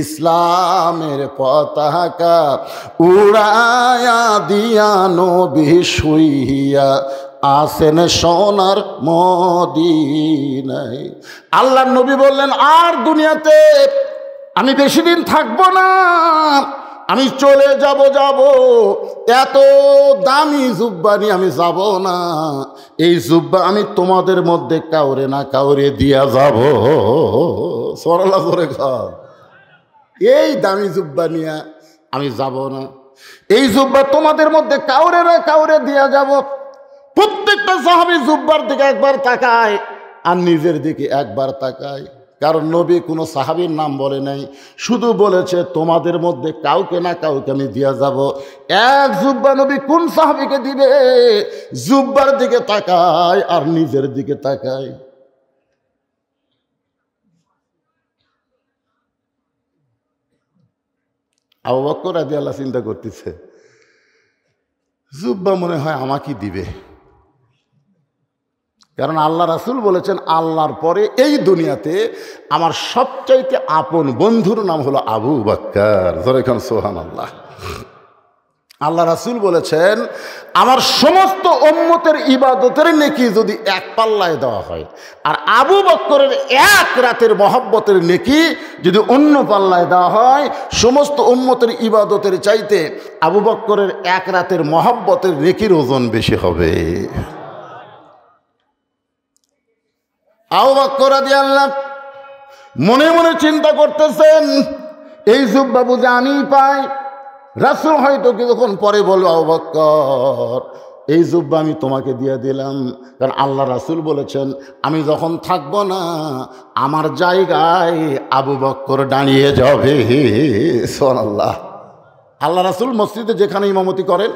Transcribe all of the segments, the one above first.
ইসলামের পতাকা উড়ায়া দিয়া নবী শুইয়া আসেন সোনার মদিনায়। আল্লাহর নবী বললেন, আর দুনিয়াতে আমি বেশি দিন থাকবো না, আমি চলে যাব। এত দামি জুব্বা নিয়ে আমি যাব না, এই জুব্বা আমি তোমাদের মধ্যে কাউরে না কাউরে দিয়া যাব। সরলা করে খাও, এই দামি জুব্বা নিয়ে আমি যাব না, এই জুব্বা তোমাদের মধ্যে কাউরে না কাউরে দিয়া যাব। প্রত্যেকটা সাহাবী জুব্বার দিকে একবার তাকায় আর নিজের দিকে একবার তাকায়, কারণ নবী কোনো সাহাবীর নাম বলে নাই, শুধু বলেছে তোমাদের মধ্যে কাউকে না কাউকে আমি দিয়া যাব। এক জুব্বা নবী কোন সাহাবীকে দিবে? জুব্বার দিকে তাকায় আর নিজের দিকে তাকায়। আবু বকর রাদিয়াল্লাহু চিন্তা করতেছে, জুব্বা মনে হয় আমাকে দিবে, কারণ আল্লাহ রাসূল বলেছেন আল্লাহর পরে এই দুনিয়াতে আমার সবচাইতে আপন বন্ধুর নাম হলো আবু বকর। জোরে খান সুবহানাল্লাহ। আল্লাহ রাসূল বলেছেন আমার সমস্ত উম্মতের ইবাদতের নেকি যদি এক পাল্লায় দেওয়া হয়, আর আবু বকরের এক রাতের মহব্বতের নেকি যদি অন্য পাল্লায় দেওয়া হয়, সমস্ত উম্মতের ইবাদতের চাইতে আবু বকরের এক রাতের মহব্বতের নেকির ওজন বেশি হবে। আবু বকর রাদিয়াল্লাহু মনে মনে চিন্তা করতেছেন, এই জুব্বা বুঝে আমিই পাই। রাসূল হয়তো কিছুক্ষণ পরে বলল, আবু বকর এই জুব্বা আমি তোমাকে দিয়ে দিলাম, কারণ আল্লাহ রাসূল বলেছেন আমি যখন থাকবো না আমার জায়গায় আবু বকর দাঁড়িয়ে যাবে। সুবহানাল্লাহ। আল্লাহ রাসূল মসজিদে যেখানে ইমামতি করেন,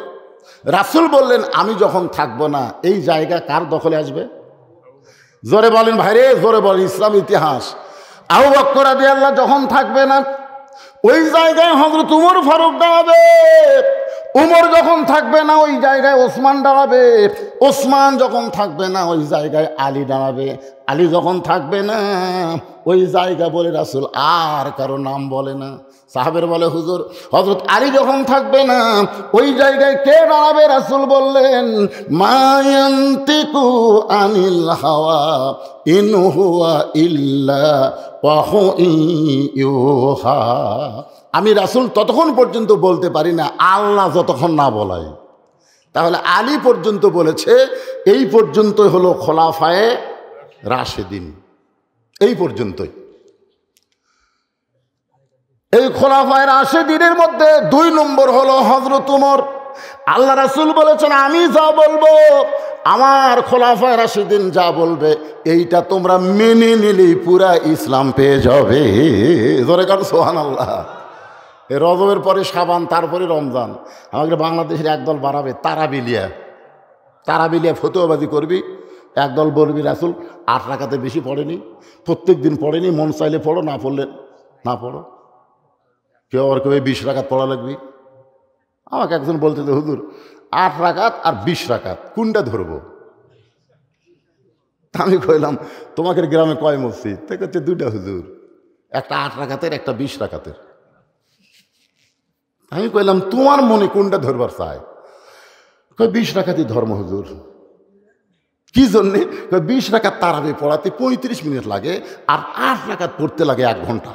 রাসূল বললেন আমি যখন থাকবো না এই জায়গা কার দখলে আসবে? জোরে বলেন ভাইরে, জোরে বলেন। ইসলাম ইতিহাস। আবু বকর রাদিয়াল্লাহু যখন থাকবে না ওই জায়গায় হযরত উমর ফারুক দাঁড়াবে, উমর যখন থাকবে না ওই জায়গায় ওসমান দাঁড়াবে, ওসমান যখন থাকবে না ওই জায়গায় আলী দাঁড়াবে, আলী যখন থাকবে না ওই জায়গা বলে রাসূল আর কারো নাম বলে না। সাহাবের বলে হুজুর হযরত আলী যখন থাকবে না ওই জায়গায় কে দাঁড়াবে? রাসূল বললেন মা ইয়ান্তিকু আনিল হাওয়া ইন হুয়া ইল্লা ওয়াহয়ুন ইউহা। আমি রাসূল ততক্ষণ পর্যন্ত বলতে পারি না আল্লাহ যতক্ষণ না বলায়। তাহলে আলী পর্যন্ত বলেছে, এই পর্যন্তই হলো খোলাফায়ে রাশেদিন, এই পর্যন্তই। এই খোলাফায়ে রাশেদিনের মধ্যে 2 নম্বর হলো হযরত উমর। আল্লাহ রাসূল বলেছেন আমি যা বলবো, আমার খোলাফায়ে রাশেদিন যা বলবে এইটা তোমরা মেনে নিলেই পুরা ইসলাম পেয়ে যাবে। জোরে কার সুবহানাল্লাহ। এই রজবের পরে শাবান, তারপরে রমজান, আমাদের বাংলাদেশের একদল বাড়াবে তারাবিলিয়া ফতোয়াবাজি করবি। একদল বলবি রাসূল 8 রাকাতের বেশি পড়েনি, প্রত্যেক দিন পড়েনি, মন চাইলে পড়ো, না পড়লে না পড়ো। কেউ আবার কেউ 20 রাকাত পড়া লাগবি। আমাকে একজন বলতে যে হুজুর 8 রাকাত আর 20 রাকাত কোনটা ধরবো? আমি কইলাম তোমাদের গ্রামে কয় মসজিদ? তাই হচ্ছে 2টা হুজুর, একটা 8 রাকাতের একটা 20 রাকাতের। আমি কইলাম তোমার মনে কোনটা ধরবার চায়? 20 রাকাতই ধর্ম হুজুর। কি জন্যে? 20 রাকাত তারাবি পড়াতে 35 মিনিট লাগে আর 8 রাকাত পড়তে লাগে 1 ঘন্টা।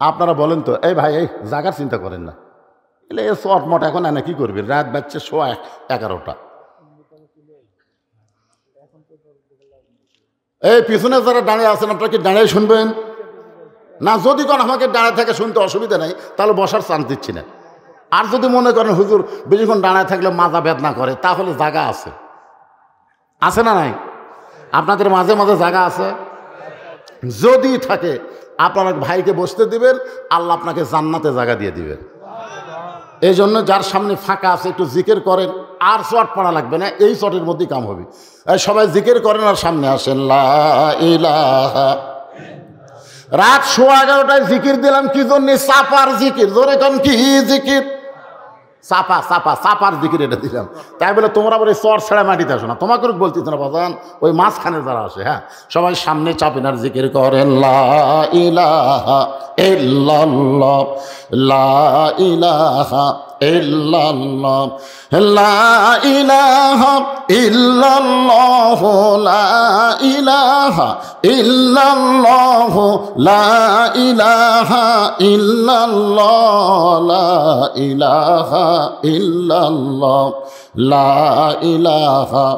আপনারা বলেন তো, এই ভাই এই জাগার চিন্তা করেন না, এলে এ শর্ট মট এখন এনে কি করবি? রাত বাজছে 11:15। এই পিছনে যারা দাঁড়িয়ে আছেন আপনারা কি দাঁড়িয়ে শুনবেন না? যদি কোন আমাকে দাঁড়ায় থাকে শুনতে অসুবিধা নেই, তাহলে বসার চান্স দিচ্ছি না। আর যদি মনে করেন হুজুর বেশিক্ষণ দাঁড়ায় থাকলে মাজা বেদনা করে, তাহলে জায়গা আছে না নাই? আপনাদের মাঝে মাঝে জায়গা আছে? যদি থাকে আপনার ভাইকে বসতে দিবেন, আল্লাহ আপনাকে জান্নাতে জায়গা দিয়ে দিবেন। এই জন্য যার সামনে ফাঁকা আছে একটু জিকির করেন, আর শর্ট পড়া লাগবে না, এই শর্টের মধ্যেই কাম হবে। সবাই জিকির করেন আর সামনে আসেন। লা ইলাহা। রাত 11:15টায় জিকির দিলাম কি জন্য? চাপার জিকির। জোরে কম কি জিকির? চাপা চাপা চাপার জিকির এটা দিলাম। তাই বলে তোমরা বলে চর ছেড়ে মাটিতে আসো না, তোমাকে বলতে না বাজান, ওই মাঝখানে যারা আসে, হ্যাঁ সবাই সামনে চাপেন আর জিকির করেন লা ইলাহা ইল্লাল্লাহ লা ইলাহা ইল্লাল্লাহ লা ইলাহা ইল্লাল্লাহ লা ইলাহা ইল্লাল্লাহ লা ইলাহা ইল্লাল্লাহ লা ইলাহা ইল্লাল্লাহ লা ইলাহা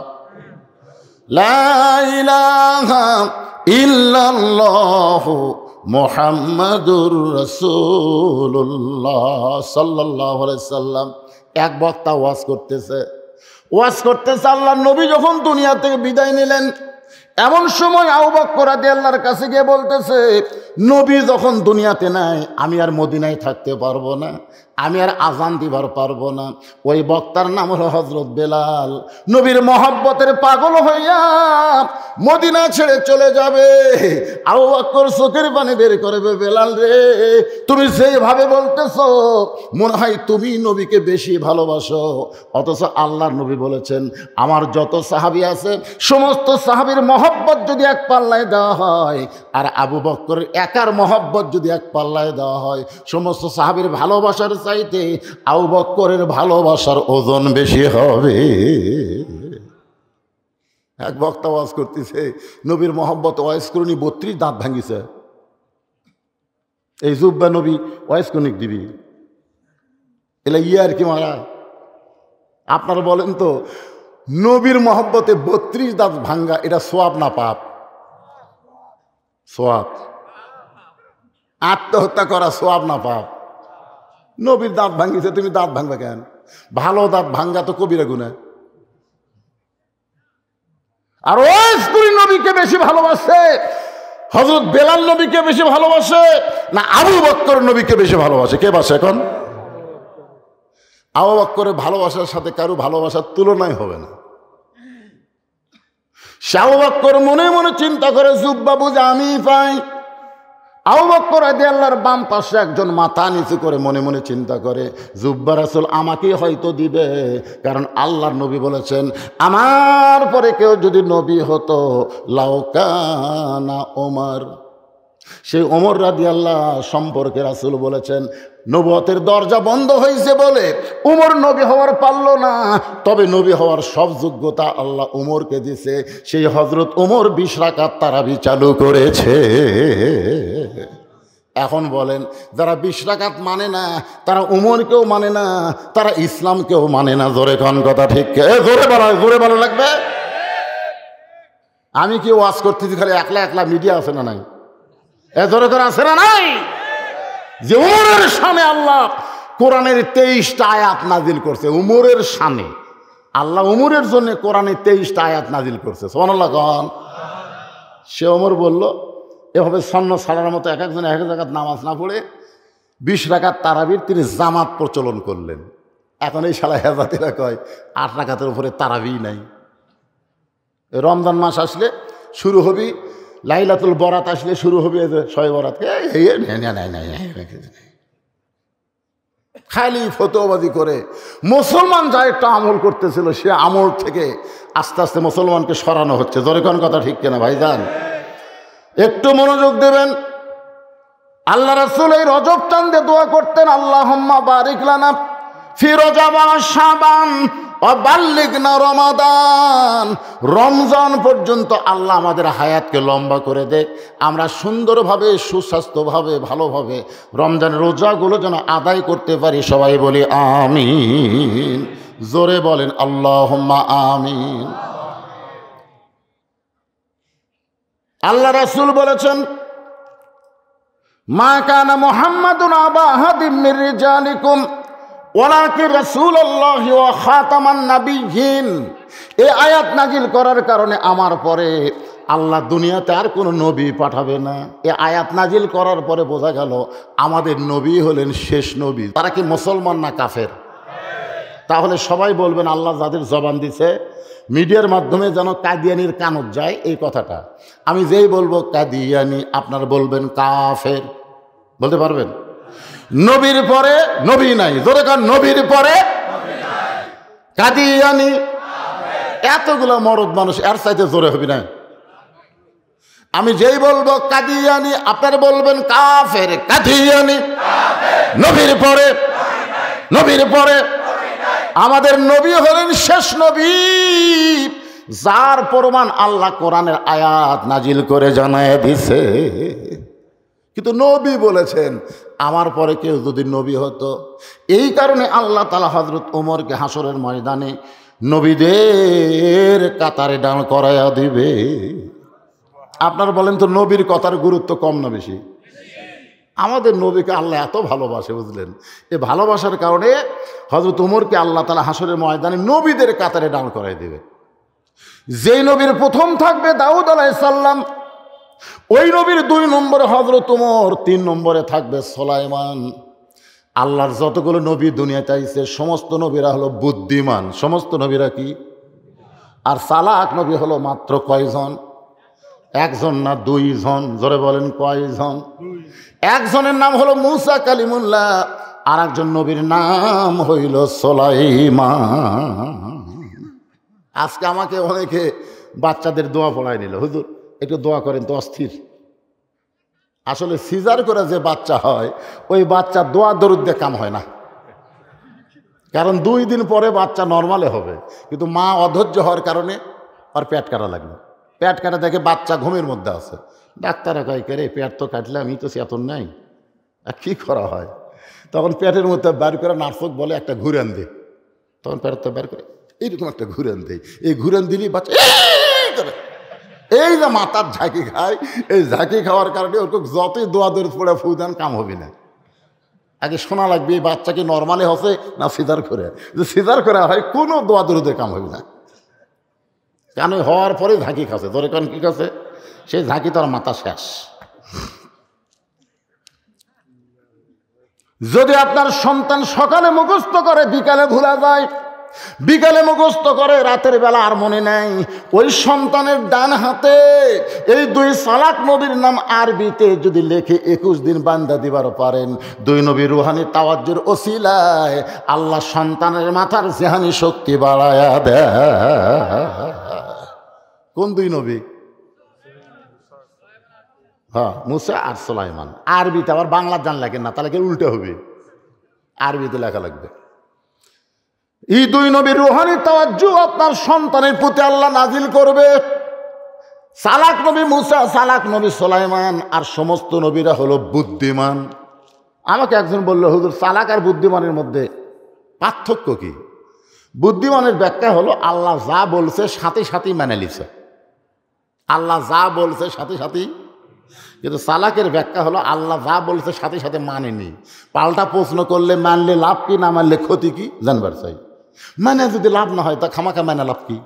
লা ইলাহা ইল্লাল্লাহ মুহাম্মাদুর রাসূলুল্লাহ সাল্লাল্লাহু আলাইহি সাল্লাম। এক বক্তা ওয়াজ করতেছে আল্লাহর নবী যখন দুনিয়া থেকে বিদায় নিলেন, এমন সময় আবু বকর রাদিয়াল্লাহর কাছে গিয়ে বলতেছে, নবী যখন দুনিয়াতে নাই আমি আর মদিনায় থাকতে পারবো না, আমি আর আজান দিবার পারবো না। ওই বক্তার নাম হলো হযরত বেলাল। নবীর মহব্বতের পাগল হইয়া মদিনা ছেড়ে চলে যাবে। আবু বকর চোখের পানি বের করবে, বেলাল রে তুমি যেভাবে বলতেছো মনে হয় তুমি নবীকে বেশি ভালোবাসো, অথচ আল্লাহর নবী বলেছেন আমার যত সাহাবী আছে সমস্ত সাহাবীর মহব্বত যদি এক পাল্লায় দেওয়া হয়, আর আবু বকরের একার মহব্বত যদি এক পাল্লায় দেওয়া হয়, সমস্ত সাহাবীর ভালোবাসার চাইতে আবু বকরের ভালোবাসার ওজন বেশি হবে। এক বক্তা ওয়াজ করতেছে, নবীর মহব্বত ওয়াজ করুনি 32 দাঁত ভাঙিছে। এই জুব্বা নবী ওয়াজ কনিক দিবি এলা আর কি মারা? আপনারা বলেন তো, নবীর মহব্বতে 32 দাঁত ভাঙ্গা এটা সোয়াব না পাপ? সোয়াব। আত্মহত্যা করা সোয়াব না পাপ? নবীর দাঁত ভাঙ্গিছে, তুমি দাঁত ভাঙবে কেন? ভালো দাঁত ভাঙ্গা তো কবিরা গুনাহ। আর ওই স্ত্রী নবীকে বেশি ভালোবাসে, হযরত বেলাল নবীকে বেশি ভালোবাসে না আবু বকর নবীকে বেশি ভালোবাসে? কে বাসে এখন? আবু বকরের ভালোবাসার সাথে কারো ভালোবাসার তুলনাই হবে না। আবু বকর মনে মনে চিন্তা করে জুব্বা বুঝে আমি পাই। আবু বকর রাদিয়াল্লাহর বাম পাশে একজন মাথা নিচু করে মনে মনে চিন্তা করে জুব্বা রাসূল আমাকে হয়তো দিবে, কারণ আল্লাহর নবী বলেছেন আমার পরে কেউ যদি নবী হতো লাউকানা ওমর। সেই ওমর রাদিয়াল্লাহ সম্পর্কে রাসূল বলেছেন নবুয়তের দরজা বন্ধ হয়েছে বলে উমর নবী হওয়ার পারল না, তবে নবী হওয়ার সব যোগ্যতা আল্লাহ উমরকে দিছে। সেই হযরত উমর 20 রাকাত তারাবি চালু করেছে। এখন বলেন যারা 20 রাকাত মানে না তারা উমরকেও মানে না, তারা ইসলামকেও মানে না। জোরে কোন কথা ঠিক? জোরে বলা লাগবে। আমি কি ওয়াজ করতেছি খালি একলা একলা? মিডিয়া আছে না নাই? জোরে করে আছে না নাই? যে উমরের শানে আল্লাহ কোরআনের 23টা আয়াত নাজিল করছে। উমরের শানে আল্লাহ উমরের জন্য কোরআনে 23টা আয়াত নাজিল করছে। সুবহানাল্লাহ কোন? সে ওমর বলল এভাবে সন্ন সালার মতো এক একজন এক জায়গায় নামাজ না পড়ে 20 রাকাত তারাবির তিনি জামাত প্রচলন করলেন। এখন এই শালা হেজাতিরা কয় 8 রাকাতের উপরে তারাবি নাই। রমজান মাস আসলে শুরু হবি, লাইলাতুল বরাত আসলে শুরু হবে শবে বরাত, খালি ফতোয়াবাজি করে মুসলমান যা একটা আমল করতেছিল সে আমল থেকে আস্তে আস্তে মুসলমানকে সরানো হচ্ছে। জোরে কোন কথা ঠিক কিনা ভাইজান? একটু মনোযোগ দেবেন। আল্লাহ রাসূল এই রজব চাঁদে দোয়া করতেন আল্লাহুম্মা বারিক লানা ফি রজব ওয়া শাবান ওয়া বাল্লিগনা রমাদান। রমজান পর্যন্ত আল্লাহ আমাদের হায়াতকে লম্বা করে দেখ, আমরা সুন্দরভাবে সুস্বাস্থ্যভাবে ভালোভাবে রমজানের রোজাগুলো যেন আদায় করতে পারি। সবাই বলি আমিন। জোরে বলেন আল্লাহুম্মা আমিন। আল্লাহ রাসূল বলেছেন মা কানা মুহাম্মাদুন আবা আহাদিম মির রিজালিকুম ওয়ালাকিন রাসূলুল্লাহি ওয়া খাতামান নাবিয়্যিন। এই আয়াত নাজিল করার কারণে আমার পরে আল্লাহ দুনিয়াতে আর কোনো নবী পাঠাবে না। এই আয়াত নাজিল করার পরে বোঝা গেল আমাদের নবী হলেন শেষ নবী। তারা কি মুসলমান না কাফের? তাহলে সবাই বলবেন আল্লাহ যাদের জবান দিছে মিডিয়ার মাধ্যমে যেন কাদিয়ানির কানত যায় এই কথাটা। আমি যেই বলবো কাদিয়ানি আপনার বলবেন কাফের। বলতে পারবেন? নবীর পরে নবী নাই। জোরে কান নবীর পরে কাদিয়ানি। এতগুলো মরদ মানুষ এর চাইতে জোরে হবি না। আমি যেই বলবো কাদিয়ানি, আপনার বলবেন কাফের। কাদিয়ানি নবীর পরে, নবীর পরে আমাদের নবী হলেন শেষ নবী, যার প্রমাণ আল্লাহ কোরআনের আয়াত নাজিল করে জানায় দিছে। কিন্তু নবী বলেছেন আমার পরে কেউ যদি নবী হতো। এই কারণে আল্লাহ তাআলা হযরত ওমরকে হাসরের ময়দানে নবীদের কাতারে দাঁড় করাইয়া দিবে। আপনারা বলেন তো নবীর কথার গুরুত্ব কম না বেশি? আমাদের নবীকে আল্লাহ এত ভালোবাসে, বুঝলেন? এই ভালোবাসার কারণে হযরত ওমরকে আল্লাহ তাআলা হাসরের ময়দানে নবীদের কাতারে দাঁড় করাই দেবে। যেই নবীর প্রথম থাকবে দাউদ আলাইহিস সালাম, ওই নবীর 2 নম্বরে হযরত ওমর, 3 নম্বরে থাকবে সুলাইমান। আল্লাহর যতগুলো নবী দুনিয়াতে আইছে সমস্ত নবীরা হলো বুদ্ধিমান। সমস্ত নবীরা কি? আর চালাক নবী হলো মাত্র কয়জন? 1 জন না 2 জন? জোরে বলেন কয়জন? 1 জনের নাম হলো মূসা কালিমুল্লাহ, আর একজন নবীর নাম হইল সুলাইমান। আজকে আমাকে অনেকে বাচ্চাদের দোয়া পড়ায় নিল, হুজুর একটু দোয়া করেন তো, অস্থির। আসলে সিজার করে যে বাচ্চা হয় ওই বাচ্চা দোয়া দরুদ দিয়ে কাম হয় না, কারণ 2 দিন পরে বাচ্চা নর্মালে হবে। কিন্তু মা অধৈর্য হওয়ার কারণে আর পেট কাটা লাগলো। পেট কাটা দেখে বাচ্চা ঘুমের মধ্যে আছে। ডাক্তাররা কয় কে রে, পেট তো কাটলে আমি তো চেতন নাই, আর কী করা হয়? তখন পেটের মধ্যে বের করে নার্সক বলে একটা ঘুরান দে। তখন পেটের তো বের করে এইরকম একটা ঘুরান দেয়। এই ঘুরান দিলেই বাচ্চা করে, এই যে মাথার ঝাঁকি খায়, এই ঝাঁকি খাওয়ার কারণে ওরকম যতই দোয়া দরুদ পড়ে ফু দেন কাম হবে না। আগে শোনা লাগবে এই বাচ্চা কি নর্মালে হসে না সিজার করে। যে সিজার করা হয় কোনো দোয়া দরুদের কাম হবে না, কেন হওয়ার পরে ঝাঁকি খাচ্ছে। ধরে কারণ কি খাচ্ছে, সেই ঝাঁকি তার মাথা শেষ। যদি আপনার সন্তান সকালে মুখস্থ করে বিকালে ভুলা যায়, বিকালে মুখস্থ করে রাতের বেলা আর মনে নাই, ওই সন্তানের ডান হাতে এই 2 সালাক নবীর নাম আরবিতে যদি লেখে 21 দিন বান্দা দিবার পারেন, 2 নবীর রুহানি তাওয়াজ্জুর ওসিলায় আল্লাহ সন্তানের মাথার জেহানি শক্তি বাড়ায়া দেয়। কোন 2 নবী? হ্যাঁ, মুসা আর সুলাইমান। আরবিতে আবার বাংলা জান লাগে না, তাহলে উল্টে হবে, আরবিতে লেখা লাগবে। এই 2 নবীর রুহানি তাওয়াজ্জু আপনার সন্তানের প্রতি আল্লাহ নাজিল করবে। সালাক নবী মুসা, সালাক নবী সুলাইমান, আর সমস্ত নবীরা হলো বুদ্ধিমান। আমাকে একজন বলল, হুজুর সালাক আর বুদ্ধিমানের মধ্যে পার্থক্য কি? বুদ্ধিমানের ব্যাখ্যা হলো আল্লাহ যা বলছে সাথে সাথেই মেনে নিছে। আল্লাহ যা বলছে সাথে সাথেই। কিন্তু সালাকের ব্যাখ্যা হলো আল্লাহ যা বলছে সাথে সাথে মানেনি, পাল্টা প্রশ্ন করলে মানলে লাভ কি, না মানলে ক্ষতি কি জানবার চাই। মানে যদি লাভ না হয় তা খামাখা মানে লাভ কি?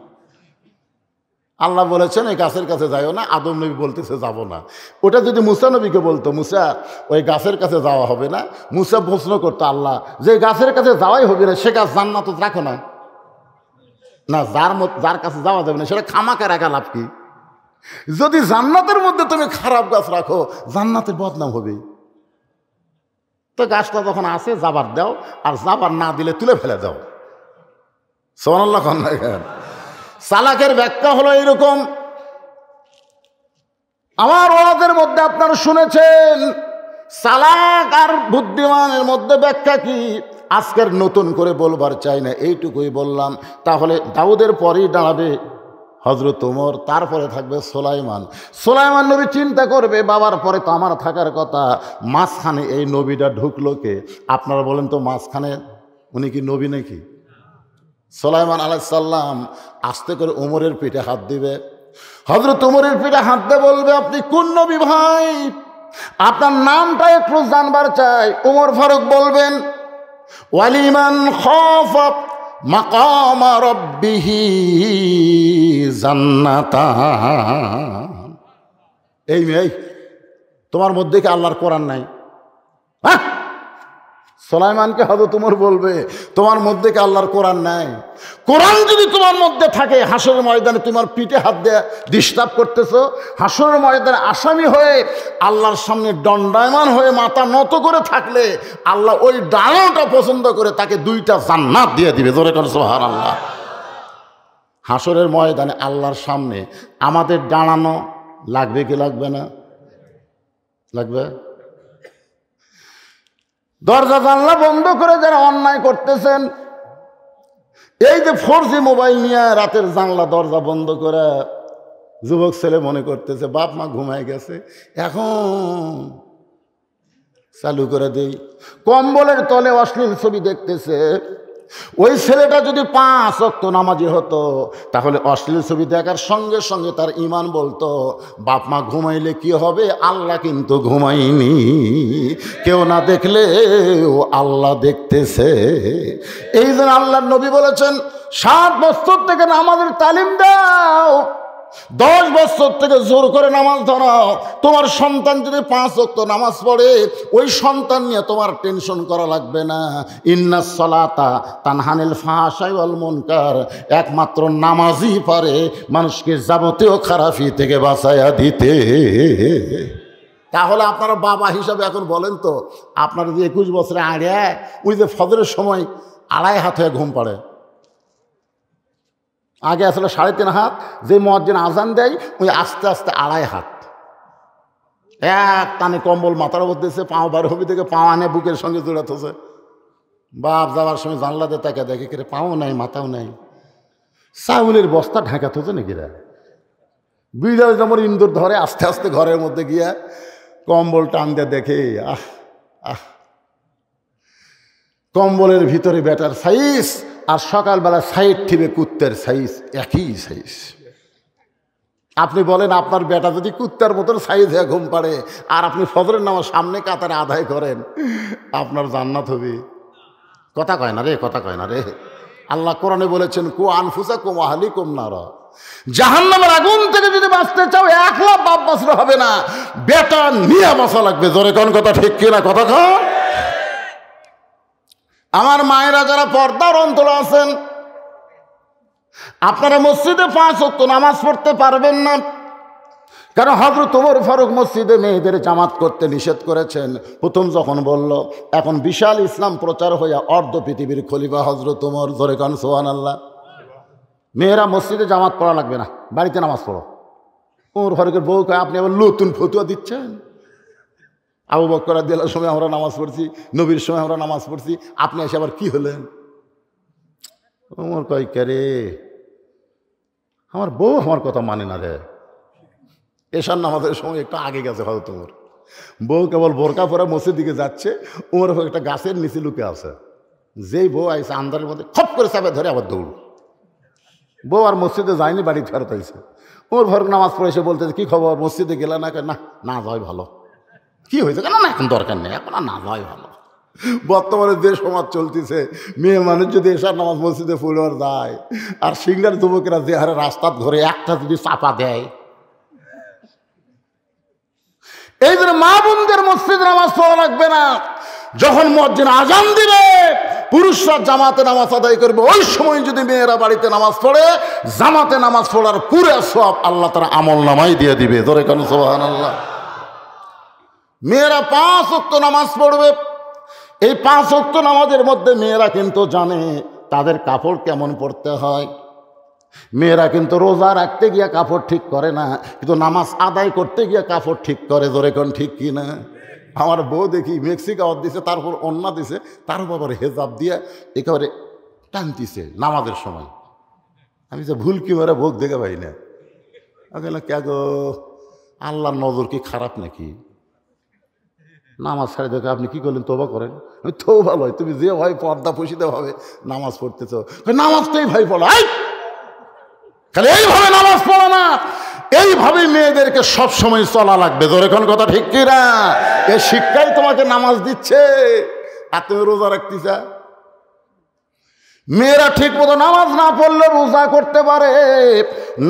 আল্লাহ বলেছেন এই গাছের কাছে যাইও না, আদম নবী বলতেছে যাব না। ওটা যদি মুসা নবীকে বলতো, মুসা ওই গাছের কাছে যাওয়া হবে না, মুসা প্রশ্ন করতো আল্লাহ যে গাছের কাছে যাওয়াই হবে না, সে গাছ জান্নাত রাখো না, না যার কাছে যাওয়া যাবে না সেটা খামাখা রাখা লাভ কি? যদি জান্নাতের মধ্যে তুমি খারাপ গাছ রাখো জান্নাতের বদনাম হবে। তো গাছটা যখন আসে যাবার দাও, আর যাবার না দিলে তুলে ফেলে দাও। সুবহানাল্লাহ। সালাকের ব্যাখ্যা হলো এরকম। আমার ওয়াজের মধ্যে আপনারা শুনেছেন সালাক আর বুদ্ধিমানের মধ্যে ব্যাখ্যা কি, আজকের নতুন করে বলবার চাই না, এইটুকুই বললাম। তাহলে দাউদের পরেই দাঁড়াবে হযরত ওমর, তারপরে থাকবে সুলাইমান। সুলাইমান নবী চিন্তা করবে বাবার পরে তো আমার থাকার কথা, মাঝখানে এই নবীটা ঢুকলো কে? আপনারা বলেন তো মাঝখানে উনি কি নবী নাকি? সুলাইমান আলাইহিস সালাম আস্তে করে ওমরের পিঠে হাত দিবে। হযরত ওমরের পিঠে হাত দিয়ে বলবে, আপনি কোন নবী ভাই? আপনার নামটা একটু জানবার চাই। ওমর ফারুক বলবেন, ওয়ালিমান খাফা মাকামা রাব্বিহি জান্নাতান। এই মেয়ে, তোমার মধ্যে কি আল্লাহর কোরআন নাই? সুলাইমানকে হয়তো তোমার বলবে, তোমার মধ্যে কি আল্লাহর কোরআন নাই? কোরআন যদি তোমার মধ্যে থাকে, হাসরের ময়দানে তোমার পিঠে হাত দিয়ে ডিস্টার্ব করতেছো, হাসরের ময়দানে আসামি হয়ে আল্লাহর সামনে দণ্ডায়মান হয়ে মাথা নত করে থাকলে আল্লাহ ওই ডানাটা পছন্দ করে তাকে 2টা জান্নাত দিয়ে দিবে। জোরে করে সুবহানাল্লাহ। হাসরের ময়দানে আল্লাহর সামনে আমাদের দাঁড়ানো লাগবে কি লাগবে না? লাগবে। দরজা জানলা বন্ধ করে যারা অন্যায় করতেছেন, এই যে 4G মোবাইল নিয়ে রাতের জানলা দরজা বন্ধ করে যুবক ছেলে মনে করতেছে বাপ মা ঘুমায় গেছে, এখন চালু করে দেই, কম্বলের তলে অশ্লীল ছবি দেখতেছে। ওই ছেলেটা যদি 5 ওয়াক্ত নামাজি হতো তাহলে অশ্লীল ছবি দেখার সঙ্গে সঙ্গে তার ঈমান বলতো বাপ মা ঘুমাইলে কি হবে, আল্লাহ কিন্তু ঘুমাইনি, কেউ না দেখলে ও আল্লাহ দেখতেছে। এই জন্য আল্লাহর নবী বলেছেন 7 বছর থেকে নামাজের তালিম দাও, 10 বছর থেকে জোর করে নামাজ ধরাও। তোমার সন্তান যদি 5 ওয়াক্ত নামাজ পড়ে, ওই সন্তান নিয়ে তোমার টেনশন করা লাগবে না। ইন্নাস সালাতা তানহানিল ফাহশাই ওয়াল মুনকার, একমাত্র নামাজই পারে মানুষকে যাবতীয় খারাপি থেকে বাঁচাইয়া দিতে। তাহলে আপনারা বাবা হিসাবে এখন বলেন তো, আপনারা যে 21 বছরে আগে ওই যে ফজরের সময় 2.5 হাত হয়ে ঘুম পাড়ে, আগে আসলে 3.5 হাত, যে মুয়াজ্জিন আজান দেয় ওই আস্তে আস্তে 2.5 হাত, এক টানে কম্বল মাথার উপর দিয়েছে, পাও বার হবি থেকে পাও আনে বুকের সঙ্গে জোড়াতেছে। বাপ যাওয়ার সময় জানলাতে তাকে দেখে কেটে পাও নাই মাথাও নাই, চাউলের বস্তা ঢাকাতে হচ্ছে নাকি রে। বিড়াল যেমন ইন্দুর ধরে আস্তে আস্তে ঘরের মধ্যে গিয়া কম্বল টান দিয়ে দেখে, আহ আহ, কম্বলের ভিতরে বেটার সাইজ আর সকালবেলা সাইড ঠিবে কুত্তের সাইজ একই সাইজ। আপনি বলেন আপনার বেটা যদি কুত্তার মতন সাইজ হয়ে ঘুম পাড়ে আর আপনি ফজরের নামাজ সামনে কাতারে আদায় করেন, আপনার জান্নাত হবে। কথা কয় না রে, কথা কয় না রে। আল্লাহ কোরআনে বলেছেন কু আনফুসাকুম ওয়া আহলিকুম নারা, জাহান্নামের আগুন থেকে যদি বাঁচতে চাও 1 লাখ বাপ বাঁচলে হবে না, বেটা নিয়ে বাঁচা লাগবে। জোরে কোন কথা ঠিক কিনা কথা কন। আমার মায়েরা যারা পর্দার অন্তরে আছেন, আপনারা মসজিদে 5 ওয়াক্ত নামাজ পড়তে পারবেন না, কারণ হযরত ওমর ফারুক মসজিদে মেয়েদের জামাত করতে নিষেধ করেছেন। প্রথম যখন বলল, এখন বিশাল ইসলাম প্রচার হইয়া অর্ধ পৃথিবীর খলিফা হযরত ওমর। জোরে কান সুবহানাল্লাহ। মেয়েরা মসজিদে জামাত পড়া লাগবে না, বাড়িতে নামাজ পড়ো। ওমর ফারুকের বউ কয় আপনি আবার নতুন ফতুয়া দিচ্ছেন, আবু বকর রাদিয়াল্লাহু সময় আমরা নামাজ পড়ছি, নবীর সময় আমরা নামাজ পড়ছি, আপনি এসে আবার কি হলেন? ওমর কয় কে রে, আমার বউ আমার কথা মানে না রে। এশার নামাজের সময় একটু আগে গেছে হয়তো ওমর, বউ কেবল বোরকা পরে মসজিদ দিকে যাচ্ছে, ওমর একটা গাছের নিচে লুকে আছে। যেই বউ আইসে আন্দারের মধ্যে খপ করে চাপে ধরে আবার দৌড়। বউ আর মসজিদে যায়নি, বাড়ি ফেরত আইছে। ওমর ফারুক নামাজ পড়ে এসে বলতেছে কি খবর, মসজিদে গেলে না? না না যাওয়াই ভালো। কি হয়েছে? কেন না এখন দরকার নেই, এখন আর না যাওয়াই ভালো। বর্তমানে যে সমাজ চলতেছে, মেয়ে মানুষ যদি এশার নামাজ মসজিদে পড়ে যায় আর সিংহার যুবকেরা যে হারে রাস্তার ধরে একটা যদি চাপা দেয়, এই জন্য মা বোনদের মসজিদে নামাজ পড়া লাগবে না। যখন মুয়াজ্জিন আজান দিবে পুরুষরা জামাতে নামাজ আদায় করবে, ওই সময় যদি মেয়েরা বাড়িতে নামাজ পড়ে, জামাতে নামাজ পড়ার পুরো সওয়াব আল্লাহ তাআলা আমল নামায় দিয়ে দিবে। ধরে কেন সুবহানাল্লাহ। মেয়েরা 5 ওয়াক্ত নামাজ পড়বে। এই 5 ওয়াক্ত নামাজের মধ্যে মেয়েরা কিন্তু জানে তাদের কাপড় কেমন পরতে হয়। মেয়েরা কিন্তু রোজা রাখতে গিয়ে কাপড় ঠিক করে না, কিন্তু নামাজ আদায় করতে গিয়ে কাপড় ঠিক করে। ধরে কোন ঠিক কি না? আমার বউ দেখি মেক্সিকাওয়াত দিছে, তারপর অন্না দিছে, তার বাবার হেজাব দিয়ে একেবারে টানতিছে নামাজের সময়। আমি যে ভুল কি মেরে বউ দেখে পাই না। কে গো, আল্লাহর নজর কি খারাপ নাকি? নামাজ ছাড়ে দেখে আপনি কি করলেন? তোবা করেন। তো ভালো হয়, তুমি যে ভাই পর্দা পুষিতে ভাবে নামাজ পড়তেছ, নামাজটাই ভাই পড়া, খালি এইভাবে নামাজ পড়ো না, এইভাবে মেয়েদেরকে সব সময় চলা লাগবে। ধরে কোন কথা ঠিক কিনা? এই শিক্ষাই তোমাকে নামাজ দিচ্ছে। আর তুমি রোজা রাখতেছ। মেয়েরা ঠিক মতো নামাজ না পড়লে রোজা করতে পারে।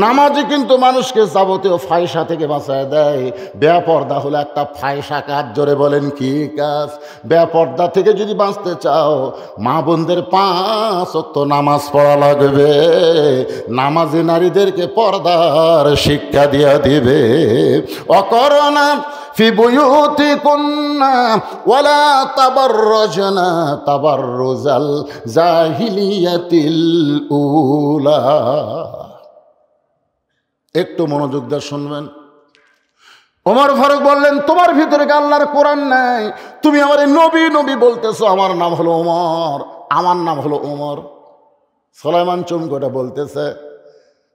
নামাজই কিন্তু মানুষকে যাবতীয় ফায়সা থেকে বাঁচায় দেয়। বেপর্দা হলো একটা ফায়সা কাজ। জোরে বলেন কি কাজ? বেপর্দা থেকে যদি বাঁচতে চাও, মা বোনদের 5 ওয়াক্ত নামাজ পড়া লাগবে। নামাজি নারীদেরকে পর্দার শিক্ষা দিয়া দিবে। অকরনা ফি বুয়ুতিকুন্না ওয়ালা তাবাররাজনা তাবাররুজাল জাহিলিয়াতিল উলা। একটু মনোযোগ দিয়ে শুনবেন। ওমর ফারুক বললেন, তোমার ভিতরে কি আল্লাহর কোরআন নাই? তুমি আমার নবী নবী বলতেছো। আমার নাম হলো ওমর, আমার নাম হলো ওমর। সুলাইমান চমকটা বলতেছে,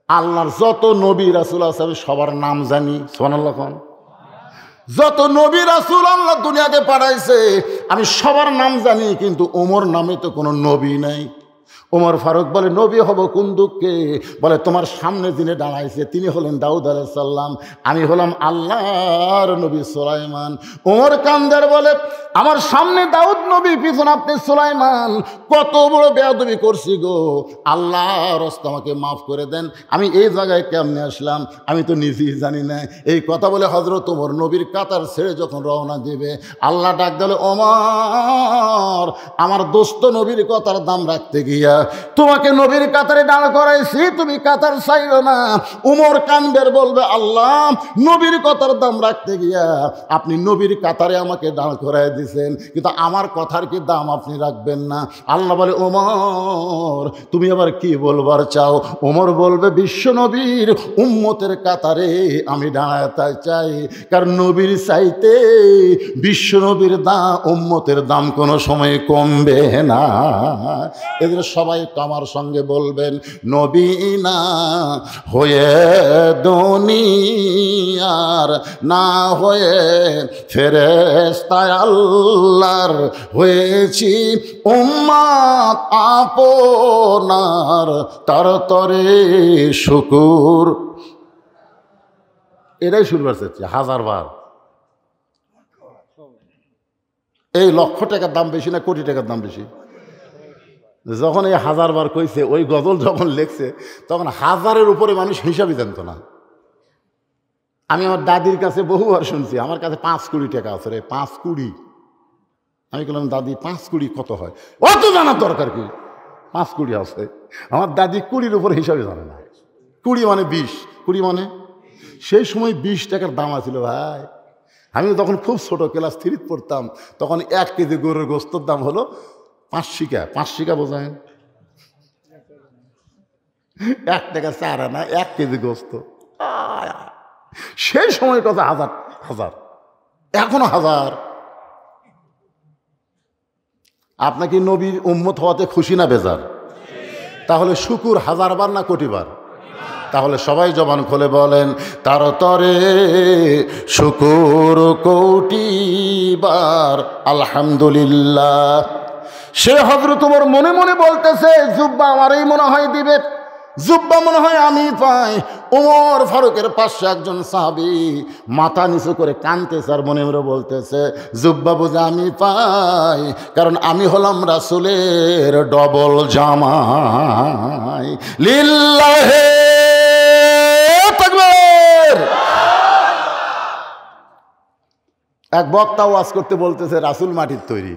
আল্লাহর যত নবী রাসূল আছে আমি সবার নাম জানি। সুবহানাল্লাহ। যত নবী রাসূল আল্লাহ দুনিয়াতে পাঠাইছে আমি সবার নাম জানি, কিন্তু ওমর নামে তো কোনো নবী নাই। ওমর ফারুক বলে, নবী হব কোন দুঃখে? বলে, তোমার সামনে যিনি দাঁড়াইছে তিনি হলেন দাউদ আলাইহিস সালাম, আমি হলাম আল্লাহর নবী সুলাইমান। ওমর কান্দার বলে, আমার সামনে দাউদ নবী, পিছনে আপনি সুলাইমান। কত বড় বেয়াদবি করছি গো, আল্লাহর রাস্তা আমাকে মাফ করে দেন। আমি এই জায়গায় কেমনে আসলাম আমি তো নিজেই জানি না। এই কথা বলে হযরত ওমর নবীর কাতার ছেড়ে যখন রওনা দিবে, আল্লাহ ডাক দিল, ওমর, আমার দোস্ত নবীর কথার দাম রাখতে গিয়া তোমাকে নবীর কাতারে দাঁড় করাইছি, তুমি কাতার চাইলো না। উমর কানবের বলবে, আল্লাহ, নবীর কথার দাম রাখতে গিয়া আপনি নবীর কাতারে আমাকে দাঁড় করাই দিয়েছেন, কিন্তু আমার কথার কি দাম আপনি রাখবেন না? আল্লাহ বলে, ওমর, তুমি আবার কি বলবার চাও? ওমর বলবে, বিশ্ব নবীর উম্মতের কাতারে আমি দাঁড়াতে চাই, কারণ নবীর চাইতে বিশ্ব নবীর দাম, উম্মতের দাম কোনো সময় কমবে না। এদের সবাই আমার সঙ্গে বলবেন, নবী না হয়ে দুনিয়ার, না হয়ে ফেরেশতা আল্লাহর, হয়েছি উম্মত আপনার, তার তরে শুকুর। এটাই শুনবার চাচ্ছি 1000 বার। এই লক্ষ টাকার দাম বেশি না কোটি টাকার দাম বেশি? যখন এই 1000 বার কইছে, ওই গজল যখন লেখছে তখন 1000-এর উপরে মানুষ হিসাবই জানতো না। আমি আমার দাদির কাছে বহুবার শুনছি, আমার কাছে 5 কোটি টাকা আছে রে, 5 কোটি। আমি বললাম, দাদি 5 কোটি কত হয়? অত জানার দরকার কি, 5 কোটি আছে। আমার দাদি 20-র উপরে হিসাবে জানে না। 20 মানে 20, 20 মানে সেই সময় 20 টাকার দাম আছিল ভাই। আমি তখন খুব ছোট, ক্লাস 3 পড়তাম, তখন 1 কেজি গরুর গোস্তর দাম হলো 5 শিকা। 5 শিকা বোঝেন? 1 টাকা 4 আনা, 1 কেজি গোস্ত। সেই সময় কথা 1000, এখনো 1000। আপনাকে নবীর উম্মত হওয়াতে খুশি না বেজার? তাহলে শুকুর 1000 বার না কোটি বার? তাহলে সবাই জবান খুলে বলেন, তার তরে শুকুর কোটি বার আলহামদুলিল্লাহ। সে হযরত ওমর মনে মনে বলতেছে, জুব্বা আমারই মনে হয় দিবে, জুব্বা মনে হয় আমি পাই। ওমর ফারুকের পাশে একজন সাহাবী মাথা নিচু করে কাঁদতেছে আর মনে মনে বলতেছে, জুব্বা বুঝে আমি পাই, কারণ আমি হলাম রাসূলের ডবল জামাই। লিল্লাহে তাকবীর। এক বক্তা ওয়াজ করতে বলতেছে রাসূল মাটির তৈরি,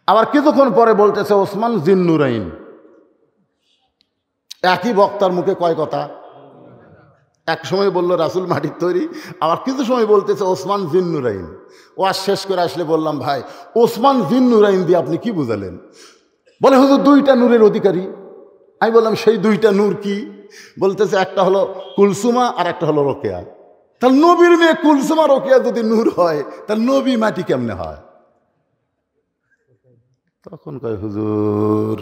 আবার কিছুক্ষণ পরে বলতেছে ওসমান জিন্নুরাইন। একই বক্তার মুখে কয় কথা? এক সময় বলল রাসূল মাটির তৈরি, আবার কিছু সময় বলতেছে ওসমান জিন্নুরাইন। ওয়াজ শেষ করে আসলে বললাম, ভাই ওসমান জিন্নুরাইন দিয়ে আপনি কি বুঝালেন? বলে, হুজুর 2টা নূরের অধিকারী। আমি বললাম, সেই 2টা নূর কি? বলতেছে, একটা হলো কুলসুমা আর একটা হলো রোকেয়া। তাহলে নবীর মেয়ে কুলসুমা রোকেয়া যদি নূর হয়, তাহলে নবী মাটি কেমনে হয়? তখন কয়, হুজুর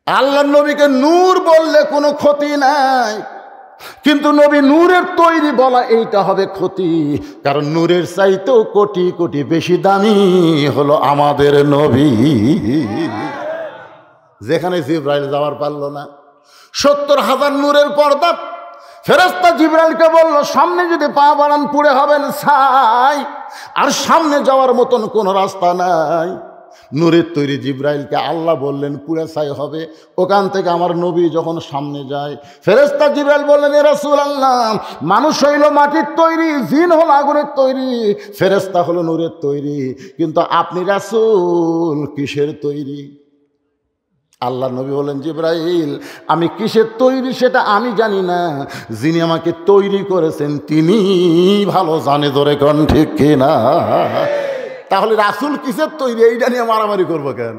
আল্লাহর নবীকে নূর বললে কোনো ক্ষতি নাই, কিন্তু নবী নূরের তৈরি বলা এইটা হবে ক্ষতি, কারণ নূরের চাইতেও কোটি কোটি বেশি দামি হলো আমাদের নবী। যেখানে জিবরাইল যাওয়ার পারল না, 70,000 নূরের পর্দা। ফেরেশতা জিবরাইলকে বলল, সামনে যদি পা বাড়ান পুড়ে হবেন ছাই। আর সামনে যাওয়ার মতন কোনো রাস্তা নাই। নূরের তৈরি জিব্রাইলকে আল্লাহ বললেন পুরা ছাই হবে। ওখান থেকে আমার নবী যখন সামনে যায়, ফেরেশতা জিব্রাইল বললেন, এ রাসূলুল্লাহ, মানুষ হইল মাটির তৈরি, জিন হলো আগুনের তৈরি, ফেরেশতা হলো নূরের তৈরি, কিন্তু আপনি রাসূল কিসের তৈরি? আল্লাহ নবী বলেন, জিব্রাইল, আমি কিসের তৈরি সেটা আমি জানি না, যিনি আমাকে তৈরি করেছেন তিনি ভালো জানে। ধরে কোন ঠিক কিনা? তাহলে রাসূল কিসের তৈরি এইটা নিয়ে মারামারি করবো কেন?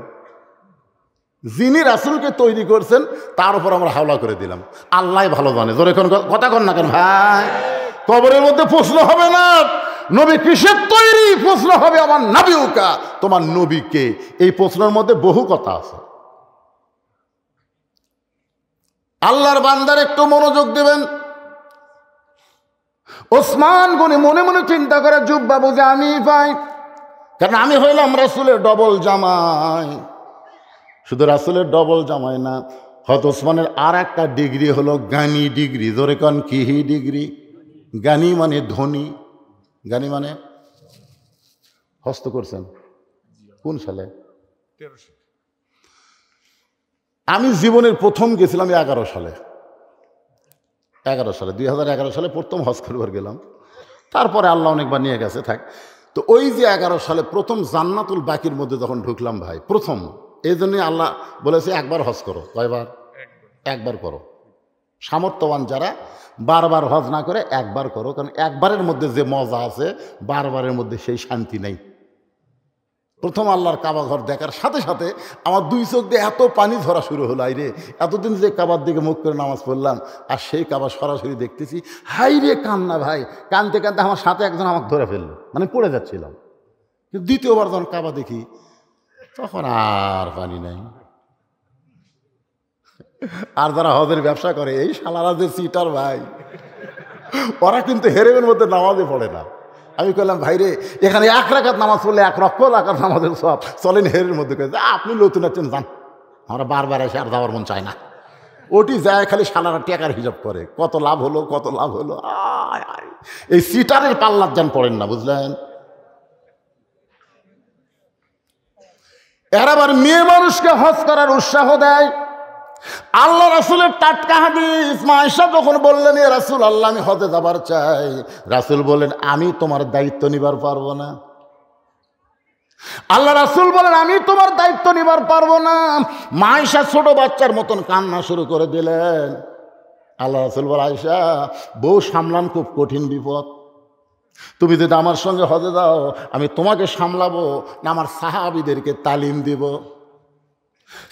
যিনি রাসূলকে তৈরি করছেন তার উপর আমরা হাওলা করে দিলাম। আল্লাহ ভালো জানে। ধরে কোন কথা কন না কেন ভাই? কবরের মধ্যে প্রশ্ন হবে না নবী কিসের তৈরি, প্রশ্ন হবে আমার নবীউকা, তোমার নবীকে। এই প্রশ্নের মধ্যে বহু কথা আছে। আল্লাহর বান্দার একটু মনোযোগ দেবেন। ওসমান গনি মনে মনে চিন্তা করে, জুব্বা বুঝে আমি পাই, কারণ আমি হইলাম রাসূলের ডবল জামাই। শুধু রাসূলের ডবল জামাই না, হযরত ওসমানের আর একটা ডিগ্রি হলো জ্ঞানী ডিগ্রি। ধরে কন কি ডিগ্রি? জ্ঞানী মানে ধনী। জ্ঞানী মানে হস্ত করছেন কোন সালে? আমি জীবনের প্রথম গেছিলাম 11 সালে। 2011 সালে প্রথম হজ করবার গেলাম। তারপরে আল্লাহ অনেকবার নিয়ে গেছে, থাক। তো ওই যে 11 সালে প্রথম জান্নাতুল বাকির মধ্যে যখন ঢুকলাম ভাই, প্রথম, এই জন্যই আল্লাহ বলেছে একবার হজ করো। কয়বার? একবার করো। সামর্থ্যবান যারা বারবার হজ না করে একবার করো, কারণ একবারের মধ্যে যে মজা আছে বারবারের মধ্যে সেই শান্তি নেই। প্রথম আল্লাহর কাবা ঘর দেখার সাথে সাথে আমার দুই চোখ দিয়ে এত পানি ধরা শুরু হলো। আইরে, এতদিন যে কাবার দিকে মুখ করে নামাজ পড়লাম, আর সেই কাবা সরাসরি দেখতেছি, হাই রে কান্না ভাই। কানতে কানতে আমার সাথে একজন আমাকে ধরে ফেললো, মানে পড়ে যাচ্ছিলাম। কিন্তু দ্বিতীয়বার যখন কাবা দেখি তখন আর পানি নাই। আর যারা হজের ব্যবসা করে, এই শালারা যে সিটার ভাই, ওরা কিন্তু হেরেমের মধ্যে নামাজে পড়ে না। আমি বললাম, ভাই রে, এখানে 1 রাকাত নামাজ পড়লে 1 রাকাত নামাজের সব, চলেন হেরের মধ্যে করে। আপনি নতুন আছেন, যান, আমরা বারবার এসে আর যাওয়ার মন চায় না। ওটি যায় খালি শালারা টেকার হিসাব করে, কত লাভ হলো কত লাভ হলো। এই সিটারের পাল্লার যান পড়েন না, বুঝলেন? এর আবার মেয়ে মানুষকে হজ করার উৎসাহ দেয়। আল্লাহ রাসূলের টাটকা হাদিস, মা আয়েশা যখন বললেন, এ রাসূল আল্লাহ, আমি হজে যাবার চাই, রাসূল বলেন, আমি তোমার দায়িত্ব নিবার পারবো না। আল্লাহ রাসূল বলেন, আমি তোমার দায়িত্ব নিবার পারবো না। মা আয়েশা ছোট বাচ্চার মতন কান্না শুরু করে দিলেন। আল্লাহ রাসূল বলেন, আয়েশা, বউ সামলান খুব কঠিন বিপদ। তুমি যদি আমার সঙ্গে হজে যাও, আমি তোমাকে সামলাবো না আমার সাহাবীদেরকে তালিম দিব?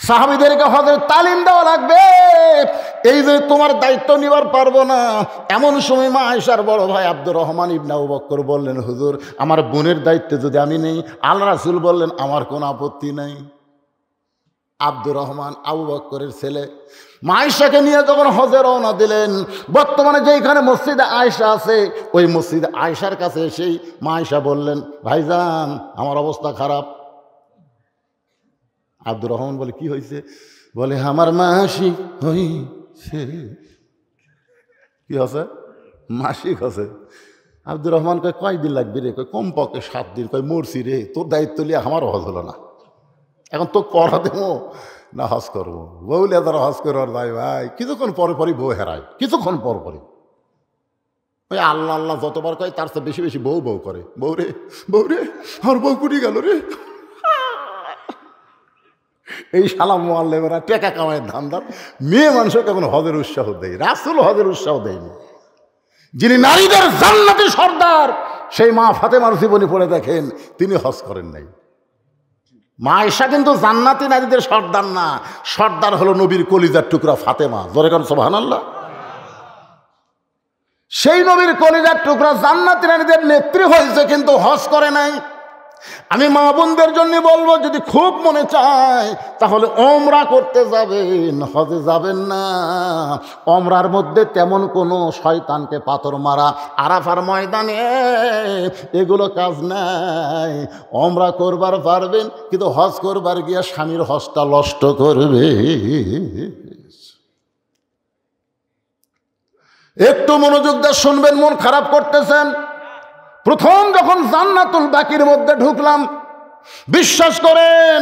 সাহাবীদেরকে হজের তালিম দেওয়া লাগবে। এই যে তোমার দায়িত্ব নিবার পারবো না, এমন সময় মা আয়েশার বড় ভাই আব্দুর রহমান ইবনে আবু বকর বললেন, হুজুর, আমার বোনের দায়িত্ব যদি আমি নেই? আল্লাহ রাসূল বললেন, আমার কোনো আপত্তি নাই। আব্দুর রহমান আবু বকরের ছেলে মা আয়েশাকে নিয়ে যখন হজে রওনা দিলেন, বর্তমানে যেখানে মসজিদে আয়েশা আছে, ওই মসজিদে আয়েশার কাছে এসেই মা আয়েশা বললেন, ভাইজান, আমার অবস্থা খারাপ। আব্দুর রহমান বলে, কি হয়েছে? বলে, আমার মাসিক হয়েছে। কি আছে? মাসিক আছে। আব্দুর রহমান কয়, কয়দিন লাগবে রে? কয়, কমপক্ষে 7 দিন। কয়, মরছি রে, তোর দায়িত্ব নিয়ে আমারও হজ হলো না, এখন তো পড়া দেবো না হজ করবো? বউলে তারা হজ করো আর ভাই ভাই, কিছুক্ষণ পরে পরই বউ হেরায়, কিছুক্ষণ পর পরই। ওই আল্লাহ আল্লাহ যতবার কয় তার চেয়ে বেশি বেশি বউ বউ করে। বউ রে, বউ রে, আমার বউ কুটি গেল রে। এই শালা মোয়াল্লেমেরা টেকা কামায় ধান্দার মেয়ে মানুষকে এখন হজের উৎসাহ দেয়। রাসূল হজের উৎসাহ দেয়নি। যিনি নারীদের জান্নাতি সর্দার, সেই মা ফাতেমার জীবনী পড়ে দেখেন, তিনি হজ করেন নাই। মা আয়েশা কিন্তু জান্নাতি নারীদের সর্দার না, সর্দার হলো নবীর কলিজার টুকরা ফাতেমা। জোরে কারণ সুবহানাল্লাহ। সেই নবীর কলিজার টুকরা জান্নাতি নারীদের নেত্রী হয়েছে, কিন্তু হজ করে নাই। আমি মা বোনদের জন্য বলবো, যদি খুব মনে চায় তাহলে ওমরা করতে যাবেন, হজে যাবেন না। ওমরার মধ্যে তেমন কোনো শয়তানকে পাথর মারা, আরাফার ময়দানে এগুলো কাজ নাই। ওমরা করবার পারবেন, কিন্তু হজ করবার গিয়া স্বামীর হজটা নষ্ট করবে। একটু মনোযোগ দিয়ে শুনবেন, মন খারাপ করতেছেন। প্রথম যখন জান্নাতুল বাকির মধ্যে ঢুকলাম, বিশ্বাস করেন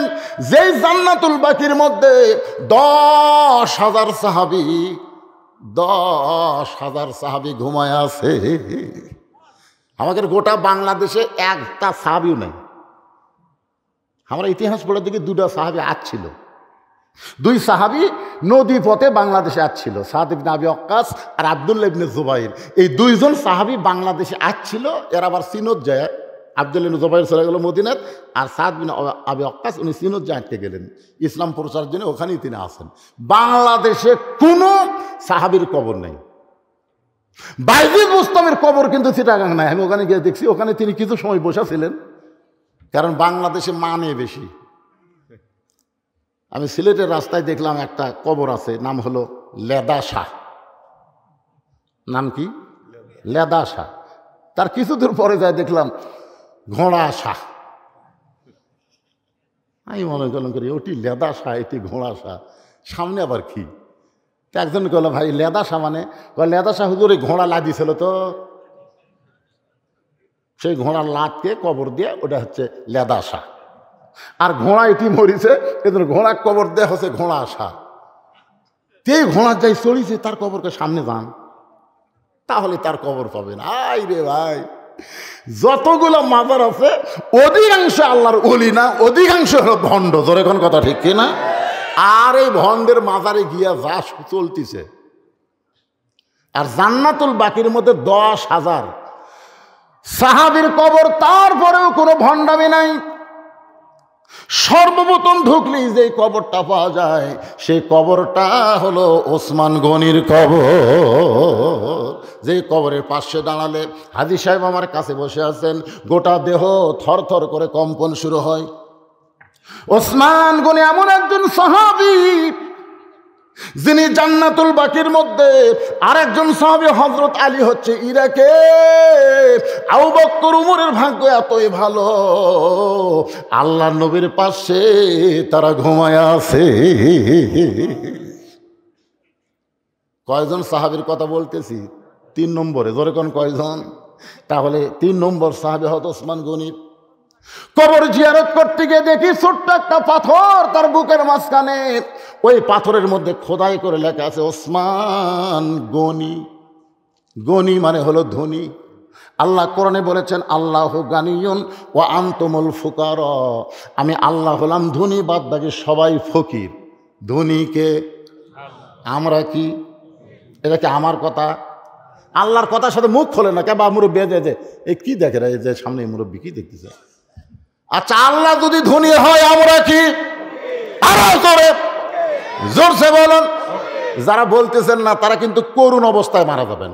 যেই জান্নাতুল বাকির মধ্যে 10,000 সাহাবী 10,000 সাহাবী ঘুমায় আছে। আমাদের গোটা বাংলাদেশে একটা সাহাবীও নেই। আমরা ইতিহাস পড়ে দেখি 2টা সাহাবী আসছিল, 2 সাহাবী নদী পথে বাংলাদেশে আসছিল, সাদ ইবনে আবি ওয়াক্কাস আর আব্দুল্লাহ ইবনে জুবাইর। এই 2 জন সাহাবী বাংলাদেশে আসছিল। এরা আবার সিনত যায়, আব্দুল্লাহ ইবনে জুবাইর চলে গেল মদিনাত, আর সাদ বিন আবি ওয়াক্কাস উনি সিনত যায় আটকে গেলেন ইসলাম প্রচারের জন্য, ওখানেই তিনি আসেন। বাংলাদেশে কোনো সাহাবীর কবর নেই। বাইজিদ বুস্তামের কবর কিন্তু চিটাগাং নাই। আমি ওখানে গিয়ে দেখছি, ওখানে তিনি কিছু সময় বসেছিলেন, কারণ বাংলাদেশে মানে বেশি। আমি সিলেটের রাস্তায় দেখলাম একটা কবর আছে, নাম হলো লেদা শাহ। নাম কি? লেদা শাহ। তার কিছু দূর পরে যায় দেখলাম ঘোড়া শাহ। আমি মনে করলাম করি ওটি লেদা শাহ, এটি ঘোড়া শাহ, সামনে আবার কি? তো একজন বললো, ভাই লেদা শাহ মানে? লেদা শাহ হুজুর ওই ঘোড়া লাদিয়েছিল, তো সেই ঘোড়ার লাতকে কবর দিয়ে ওটা হচ্ছে লেদা শাহ। আর ঘোড়া এটি মরিছে, এদের ঘোড়া কবর দেয়া হচ্ছে ঘোড়া শাহ। তে ঘোড়ার যাই চড়িছে, তার কবরকে সামনে যান, তাহলে তার কবর পাবেন। আই রে ভাই, যতগুলো মাজার আছে অধিকাংশ আল্লাহর ওলি না, অধিকাংশ হলো ভণ্ড। জোরে কোন কথা ঠিক কিনা? আর এই ভণ্ডের মাজারে গিয়া যা চলতিছে। আর জান্নাতুল বাকির মধ্যে 10,000 সাহাবীর কবর, তারপরেও কোনো ভণ্ডামি নাই। সর্বপ্রথম ঢুকলেই যে কবরটা পাওয়া যায়, সেই কবরটা হলো ওসমান গনির কবর। যে কবরের পাশে দাঁড়ালে হাজী সাহেব আমার কাছে বসে আছেন, গোটা দেহ থরথর করে কম্পন শুরু হয়। ওসমান গনি এমন একজন সাহাবী যিনি জান্নাতুল বাকির মধ্যে, আরেকজন সাহাবী হযরত আলী হচ্ছে ইরাকে। আবু বকর উমরের ভাগ্য এতই ভালো, আল্লাহর নবীর পাশে তারা ঘুমায় আছে। কয়জন সাহাবীর কথা বলতেছি? 3 নম্বরে। জোরে কোন কয়জন? তাহলে 3 নম্বর সাহাবী হযরত ওসমান গনি। কবর জিয়ারত করতে গিয়ে দেখি ছোট্ট একটা পাথর তার বুকের মাঝখানে, ওই পাথরের মধ্যে খোদাই করে লেখা আছে ওসমান গনি। গনি মানে হলো ধনী। আল্লাহ কোরআনে বলেছেন আল্লাহু গানিয়ুন ওয়া আনতুমুল ফুকারা, আমি আল্লাহ হলাম ধনী, বাদ বাকি সবাই ফকির। ধনীকে আমরা কি? এটা কি আমার কথা? আল্লাহর কথার সাথে মুখ খোলে না কে? বা মুরব্বী যে এই কি দেখে রে, যে সামনে মুরব্বী কি দেখতেছে? আচ্ছা, আল্লাহ যদি ধনী হয় আমরা কি? আরো করে জোরসে বলুন। যারা বলতেছেন না তারা কিন্তু করুণ অবস্থায় মারা যাবেন,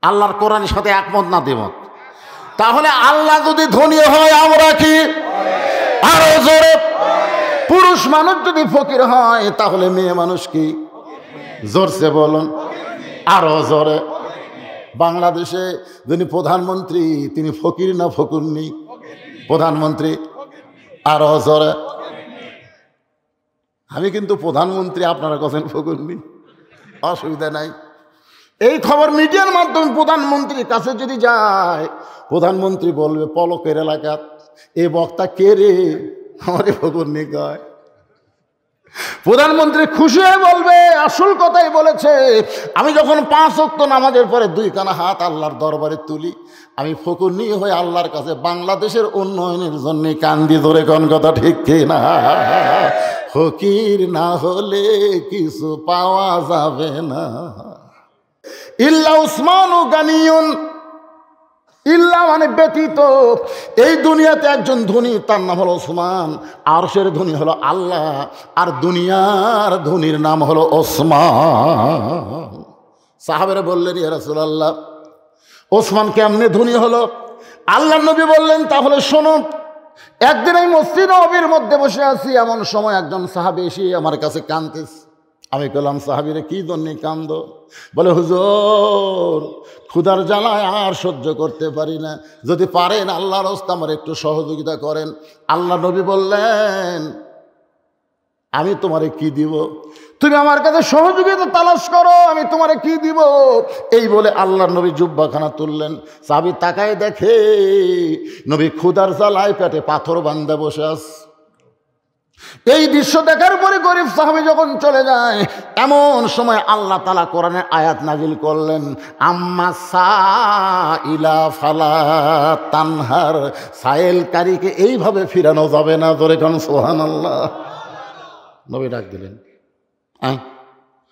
আল্লাহর কোরআনের সাথে একমত না দ্বিমত। তাহলে আল্লাহ যদি ধনী হয় আমরা কি? আরো জোরে। পুরুষ মানুষ যদি ফকির হয় তাহলে মেয়ে মানুষ কি? জোরসে বলুন, আরো জোরে। বাংলাদেশে যিনি প্রধানমন্ত্রী তিনি ফকির না ফকুরনি? প্রধানমন্ত্রী। আরো জোরে। আমি কিন্তু প্রধানমন্ত্রী, আপনারা কথা ফকুরনি, অসুবিধা নাই। এই খবর মিডিয়ার মাধ্যমে প্রধানমন্ত্রীর কাছে যদি যায়, প্রধানমন্ত্রী বলবে পলকের এলাকাত এ বক্তা কে রে, আমারে ফকুরনি কয়। প্রধানমন্ত্রী খুশি হয়ে বলবে আসল কথাই বলেছে। আমি যখন 5 ওয়াক্ত নামাজের পরে 2 কানা হাত আল্লাহর দরবারে তুলি, আমি ফকুরনি হয়ে আল্লাহর কাছে বাংলাদেশের উন্নয়নের জন্য কান্দি। ধরে কোন কথা ঠিক কিনা? ফকির না হলে কিছু পাওয়া যাবে না। ইল্লা উসমানু গানিয়ুন, ইল্লা মানে ব্যতীত। এই দুনিয়াতে একজন ধনী, তার নাম হলো ওসমান। আরশের ধনী হলো আল্লাহ, আর দুনিয়ার ধনীর নাম হলো ওসমান। সাহাবেরা বললেন ইয়া রাসূলুল্লাহ, ওসমান কেমনে ধনী হলো? আল্লাহর নবী বললেন তাহলে শোনো। একদিন এই মসজিদ নববীর মধ্যে বসে আছি, এমন সময় একজন সাহাবী এসে আমার কাছে কাঁদতেছে। আমি বললাম সাহাবীরে কি জন্য কান্দ? বলে হুজুর ক্ষুধার জ্বালায় আর সহ্য করতে পারি না, যদি পারেন আল্লাহর রাস্তায় আমার একটু সহযোগিতা করেন। আল্লাহ নবী বললেন আমি তোমারে কি দিব? তুমি আমার কাছে সহযোগিতা তালাশ করো, আমি তোমারে কি দিব? এই বলে আল্লাহ নবী জুব্বাখানা তুললেন। সাহাবী তাকায় দেখে নবী ক্ষুধার জ্বালায় পেটে পাথর বাঁধা বসে আছে। এই দৃশ্য দেখার পরে গরিব সাহাবী যখন চলে যায়, এমন সময় আল্লাহ তাআলা কোরআনের আয়াত নাজিল করলেন, আম্মা সাইলা ফালা তানহার। সায়েলকারীকে এইভাবে ফিরানো যাবে না। জোরে কোন সুবহানাল্লাহ। নবী ডাক দিলেন,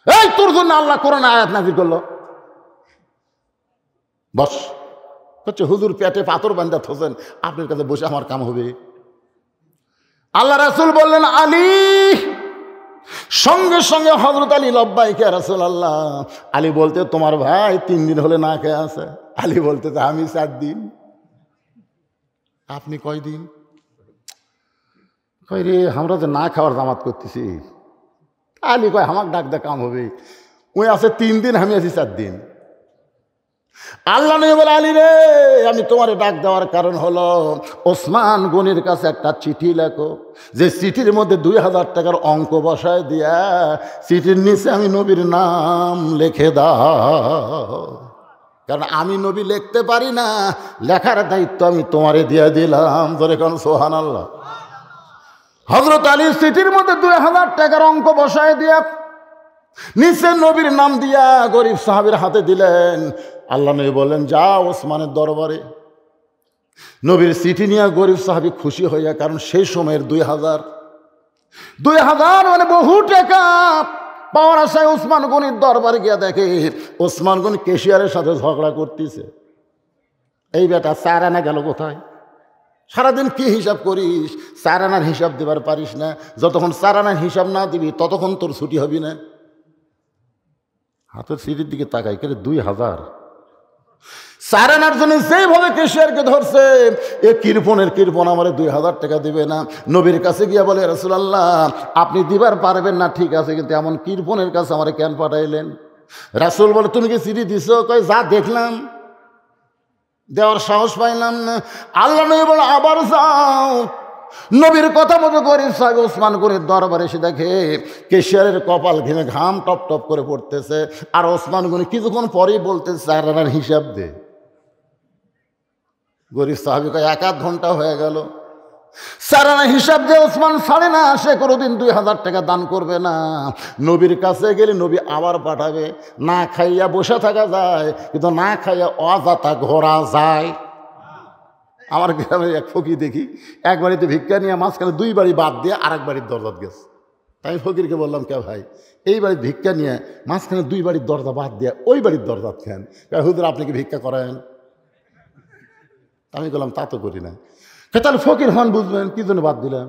এই তোর জন্য আল্লাহ কোরআনে আয়াত নাজিল করলো, বস। হচ্ছে হুজুর পেটে পাথর বাঁধা থোছেন, আপনার কাছে বসে আমার কাম হবে? আল্লাহ রাসূল বললেন, আলী। সঙ্গে সঙ্গে হযরত আলী লব্বাইক ইয়া রাসূলুল্লাহ। আলী বলতে, তোমার ভাই 3 দিন হলে না খেয়ে আছে। আলী বলতে, আমি 4 দিন। আপনি কয় দিন? কয় রে, আমরা যে না খাওয়ার জামাত করতেছি। আলী কয়, আমার ডাক দা কাম হবে। ওই আছে 3 দিন, আমি আছি 4 দিন। আল্লাহ নবী বলে, আলী রে, আমি তোমার ডাক দেওয়ার কারণ হলো ওসমান গনির কাছে একটা চিঠি লেখো, যে চিঠির মধ্যে 2000 টাকার অঙ্ক বসায় দিয়া চিঠির নিচে আমি নবীর নাম লিখে দাও। কারণ আমি নবী লিখতে পারি না, লেখার দায়িত্ব আমি তোমারে দিয়ে দিলাম। জোরে কোন সুবহানাল্লাহ। হযরত আলী চিঠির মধ্যে 2000 টাকার অঙ্ক বসায় দিয়া নিচে নবীর নাম দিয়া গরিব সাহাবীর হাতে দিলেন। আল্লাহ নবী বললেন, যা ওসমানের দরবারে। নবীর চিঠি নিয়ে গরিব সাহাবী খুশি হইয়া, কারণ সেই সময়ের 2000 মানে বহু টাকা পাওয়ার আশায় ওসমান গনির দরবারে গিয়া দেখে ওসমান গনি কেশিয়ারের সাথে ঝগড়া করতেছে। এই বেটা 4 আনা গেল কোথায়? সারাদিন কি হিসাব করিস? 4 আনার হিসাব দেবার পারিস না। যতক্ষণ 4 আনার হিসাব না দিবি ততক্ষণ তোর ছুটি হবি না। হাতের সিটির দিকে তাকাই, কে 2000 4 আনার জন্য যেইভাবে কেশিয়ারকে ধরছে, এ কৃপণ আমারে 2000 টাকা দিবে না। নবীর কাছে গিয়া বলে, রাসূলুল্লাহ আপনি দিবার পারবেন না ঠিক আছে, কিন্তু এমন কৃপণের কাছে আমারে কেন পাঠাইলেন? রাসূল বলে, তুমি কি চিঠি দিছো? কয়, যা দেখলাম, দেওয়ার সাহস পাইলাম না। আল্লাহ নবী বলে, আবার যাও। নবীর কথা মতো গরিব সাহেব ওসমান গনির দরবারে এসে দেখে কেশিয়ারের কপাল ঘেমে ঘাম টপ টপ করে পড়তেছে। আর ওসমান গনি কিছুক্ষণ পরেই বলতেছে, 4 আনার হিসাব দে। গরিব সাহাবী কয়, 1-8 ঘন্টা হয়ে গেল, 4 আনা হিসাব দিয়ে ওসমান ছাড়ে না। সে কোনোদিন 2000 টাকা দান করবে না। নবীর কাছে গেলে নবী আবার পাঠাবে। না খাইয়া বসে থাকা যায়, কিন্তু না খাইয়া অযাতা ঘোরা যায়। আমার গ্রামে এক ফকির দেখি, এক বাড়িতে ভিক্ষা নিয়ে মাঝখানে 2 বাড়ি বাদ দিয়ে আরেক বাড়ির দরজাত গেছে। তাই ফকিরকে বললাম, কে ভাই, এই বাড়ির ভিক্ষা নিয়ে মাঝখানে 2 বাড়ির দরজা বাদ দিয়ে ওই বাড়ির দরজাত খেন। হুজুর আপনি কি ভিক্ষা করেন? আমি বললাম, তা তো করি না। তাহলে ফকির হন, বুঝবেন কি জন্য বাদ দিলাম?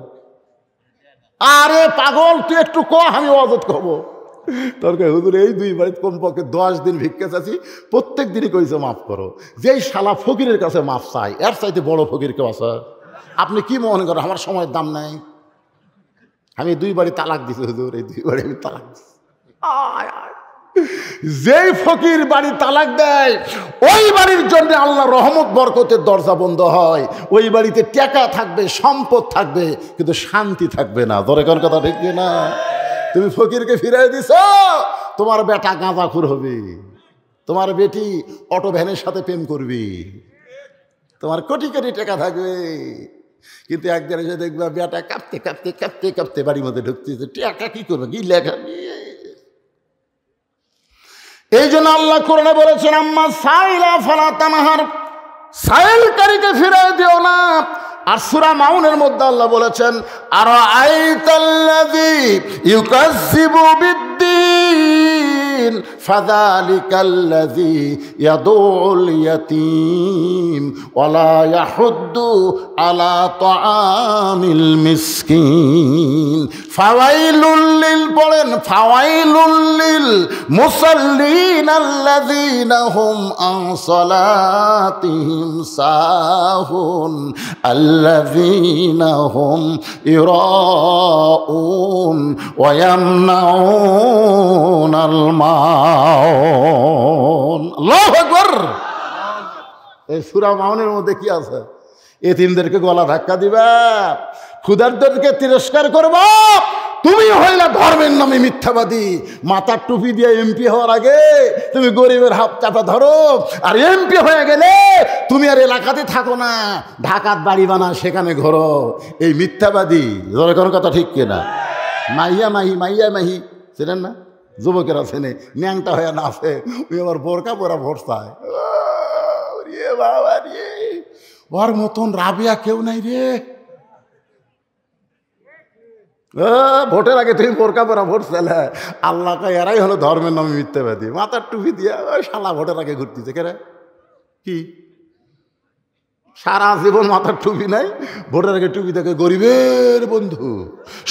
আরে পাগল, তুই একটু ক, আমি অজত করবো। তোর কে হুজুর এই 2 বাড়িতে কমপক্ষে 10 দিন ভিক্ষা চাচ্ছি, প্রত্যেক দিনই কইছে মাফ করো। যেই শালা ফকিরের কাছে মাফ চাই, এর চাইতে বড় ফকির কেউ আছে? আপনি কি মনে করেন আমার সময়ের দাম নাই? আমি 2 বাড়ি তালাক দিছি হুজুর, এই 2 বাড়ি আমি তালাক দিছি। যেই ফকির বাড়ি তালাক দেয়, ওই বাড়ির জন্য আল্লাহ রহমত বরকতের দরজা বন্ধ হয়। ওই বাড়িতে টাকা থাকবে, সম্পদ থাকবে, কিন্তু শান্তি থাকবে না। ধরে কোন কথা ঠিক না? তুমি ফকিরকে ফিরাই দিছ, তোমার বেটা গাঁজাখুর হবে, তোমার বেটি অটো ভ্যানের সাথে প্রেম করবি, তোমার কোটি কোটি টাকা থাকবে, কিন্তু একদিন এসে দেখবে বেটা কাঁপতে কাঁপতে কাঁপতে কাঁপতে বাড়ির মধ্যে ঢুকতেছে। টাকা কি করবে? কি লেখা? এই জন্য আল্লাহ কোরআনে বলেছেন, আম্মা সাইলা ফালা তানহার, সাইলকারীকে ফিরাই দিও না। আর সূরা মাউনের মধ্যে আল্লাহ বলেছেন, আরাআইতাল্লাযী ইউকাজ্জিবু বিদ্দীন ফাযালিকাল্লাযী ইয়াদুল ইয়াতীম ওয়ালা ইয়াহুদ্দু আলা তাআমিল মিসকিন ফাওয়াইলুল লিল, পড়েন ফাওয়াইলুল লিল মুসাল্লিন আল্লাযীনা হুম আন সালাতিহিম সাহুন আল্লাযীনা হুম ইরাউন ওয়া ইয়ামনাউনাল মাউন। আল্লাহু আকবার। এই সূরা মাউনের মধ্যে কি আছে? এতিমদেরকে গলা ধাক্কা দিবা, ক্ষুধার্তদেরকে তিরস্কার করবা, তুমি হইলা ধর্মের নামে মিথ্যাবাদী। মাথার টুপি দিয়ে এমপি হওয়ার আগে তুমি গরিবের হাত চাপা ধরো, আর এমপি হয়ে গেলে তুমি আর এলাকাতে থাকো না, ঢাকার বাড়ি বানা সেখানে ঘোরো। এই মিথ্যাবাদী। ধরে কোনো কথা ঠিক কিনা? মাইয়া মাহি, মাইয়া মাহি চেনেন না? যুবকেরা চেনে, ন্যাংটা হয়ে না আছে, ওই আবার বোরকা পরা ভোট চায়। বাবা রে, ওর মতন রাবিয়া কেউ নাই রে। ভোটের আগে তুমি বোরকা পরা ভোট চাইলে, আল্লাহকে এরাই হলো ধর্মের নামে মিথ্যাবাদী। মাথার টুপি দিয়ে শালা ভোটের আগে ঘুরতেছে কেরে কি? সারা জীবন মাথার টুপি নাই, ভোটের আগে টুপি দেখে গরিবের বন্ধু,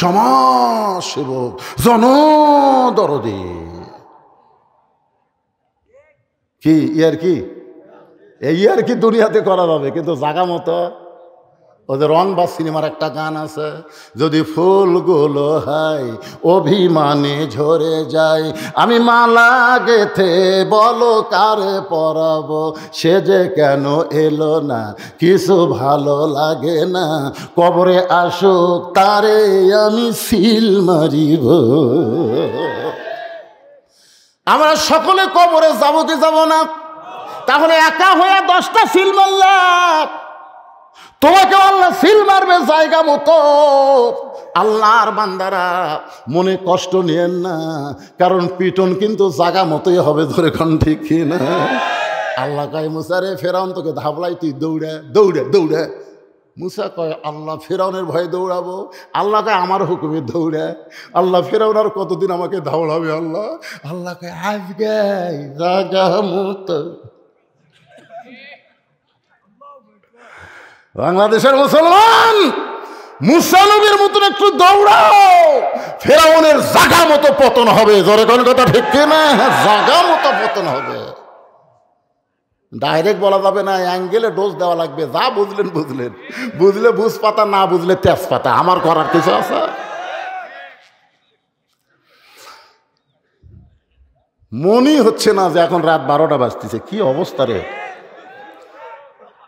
সমাজ সেবক, জনদরদী। কি ইয়ার কি? এই আর কি দুনিয়াতে করা যাবে, কিন্তু জাগা মতো। ওদের রংবাজ সিনেমার একটা গান আছে, যদি ফুলগুলো হয় অভিমানে ঝরে যায়, আমি মালা গেথে বলো কারে পরাবো, সে যে কেন এলো না, কিছু ভালো লাগে না, কবরে আসুক তারে আমি সিল মারিব। আমরা সকলে কবরে যাবো কি যাব না? তাহলে একা হয়ে 10টা সিল মারলাম, তোমাকে আল্লাহ সিল মারবে জায়গা মতো। আল্লাহর বান্দারা মনে কষ্ট নিয়েন না, কারণ পিটন কিন্তু জায়গা মতোই হবে। ধরে কোন ঠিক না? আল্লাহ কয় মুসা রে, ফেরাউন তোকে ধাবলাই, তুই দৌড়ে দৌড়ে দৌড়ে। মুসা কয় আল্লাহ ফেরাউনের ভয়ে দৌড়াবো? আল্লাহ কয় আমার হুকুমে দৌড়ে। আল্লাহ ফেরাউন আর কতদিন আমাকে ধাওড়াবে? আল্লাহ আল্লাহ কয় আজকে জায়গা মতো। বাংলাদেশের মুসলমান, মুসা নবীর মতন একটু দৌড়াও, ফেরাউনের জায়গা মতো পতন হবে। জোরে কোন কথা ঠিক কিনা? জায়গা মতো পতন হবে। ডাইরেক্ট বলা যাবে না, অ্যাঙ্গেলে ডোজ দেওয়া লাগবে। যা বুঝলেন বুঝলেন, বুঝলে বুঝ পাতা, না বুঝলে তেজপাতা। আমার করার কিছু আছে? মনই হচ্ছে না যে এখন রাত 12টা বাজতেছে। কি অবস্থা রে!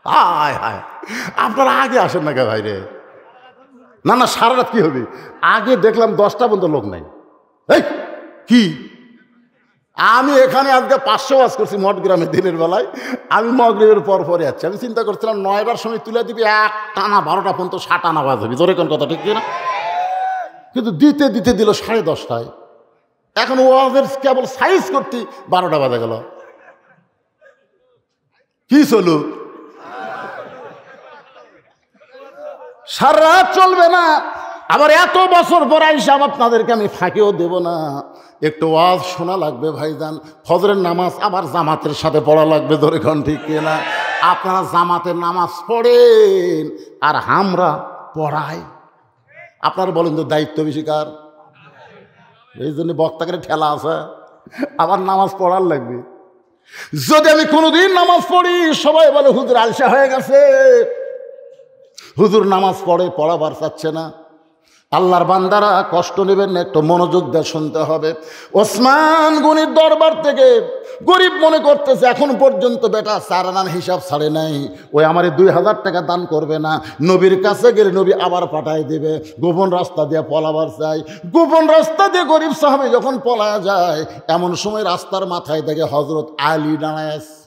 হায় হায়, আপনারা আগে আসেন না কে ভাই রে? না না, সারা রাত কি হবে? আগে দেখলাম 10টা পর্যন্ত লোক নাই। এই কি, আমি এখানে আজকে 500 ওয়াজ করছি মঠগ্রামে দিনের বেলায়। আমি মগরিবের পর পরে যাচ্ছি। আমি চিন্তা করছিলাম 9টার সময় তুলে দিবি, এক টানা 12টা পর্যন্ত 7 আনা ওয়াজ হবে। তোর কোন কথা ঠিক না? কিন্তু দিতে দিতে দিল 10:30টায়। এখন ওয়াজের কেবল সাইজ করতে 12টা বাজে গেল। কি চলু? সারা রাত চলবে না। আবার এত বছর পর আইসা আপনাদেরকে আমি ফাঁকিও দেব না, একটু ওয়াজ শোনা লাগবে ভাইজান। ফজরের নামাজ আবার জামাতের সাথে পড়া লাগবে। ধরে কোন ঠিক কিনা? আপনারা জামাতের নামাজ পড়েন আর আমরা পড়াই। আপনারা বলেন তো দায়িত্ব বেশি কার? এই জন্য বক্তাকে ঠেলা আছে, আবার নামাজ পড়ার লাগবে। যদি আমি কোনোদিন নামাজ পড়ি, সবাই বলে হুজুর আলসা হয়ে গেছে, হুজুর নামাজ পড়ে, পড়াবার চাচ্ছে না। আল্লাহর বান্দারা কষ্ট নেবেন না, একটু মনোযোগ দিয়ে শুনতে হবে। ওসমান গনির দরবার থেকে গরিব মনে করতেছে এখন পর্যন্ত বেটা 4 আনার হিসাব ছাড়ে নাই, ওই আমারে 2000 টাকা দান করবে না। নবীর কাছে গেলে নবী আবার পাঠায় দেবে। গোপন রাস্তা দিয়ে পলাবার চাই। গোপন রাস্তা দিয়ে গরিব সাহাবী যখন পলায়া যায়, এমন সময় রাস্তার মাথায় দেখে হযরত আলী দাঁড়ায় আছে।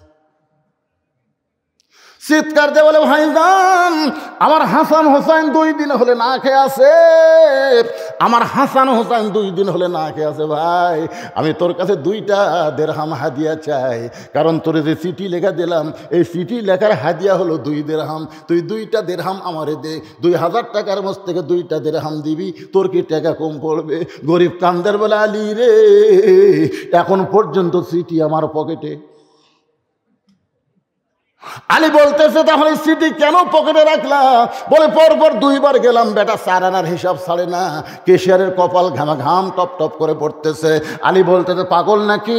চিৎকার দিয়ে বলে, ভাইজান আমার হাসান হোসেন 2 দিন হলে না খেয়ে আছে, আমার হাসান হোসেন 2 দিন হলে না খেয়ে আছে। ভাই আমি তোর কাছে 2টা দিরহাম হাদিয়া চাই, কারণ তোর যে চিঠি লেখা দিলাম, এই চিঠি লেখার হাদিয়া হলো 2 দিরহাম। তুই 2টা দিরহাম আমারে দে। 2000 টাকার মধ্যে থেকে 2টা দিরহাম দিবি, তোর কি টাকা কম পড়বে? গরিব কান্দের বলে, আলী রে এখন পর্যন্ত চিঠি আমার পকেটে। আলী বলতেছে, তাহলে সিটি কেন পকেটে রাখলাম? বলে পরপর 2 বার গেলাম, বেটা 4 আনার হিসাব ছাড়ে না। কেশিয়ারের কপাল ঘামা ঘাম টপ টপ করে পড়তেছে। আলী বলতেছে, পাগল নাকি?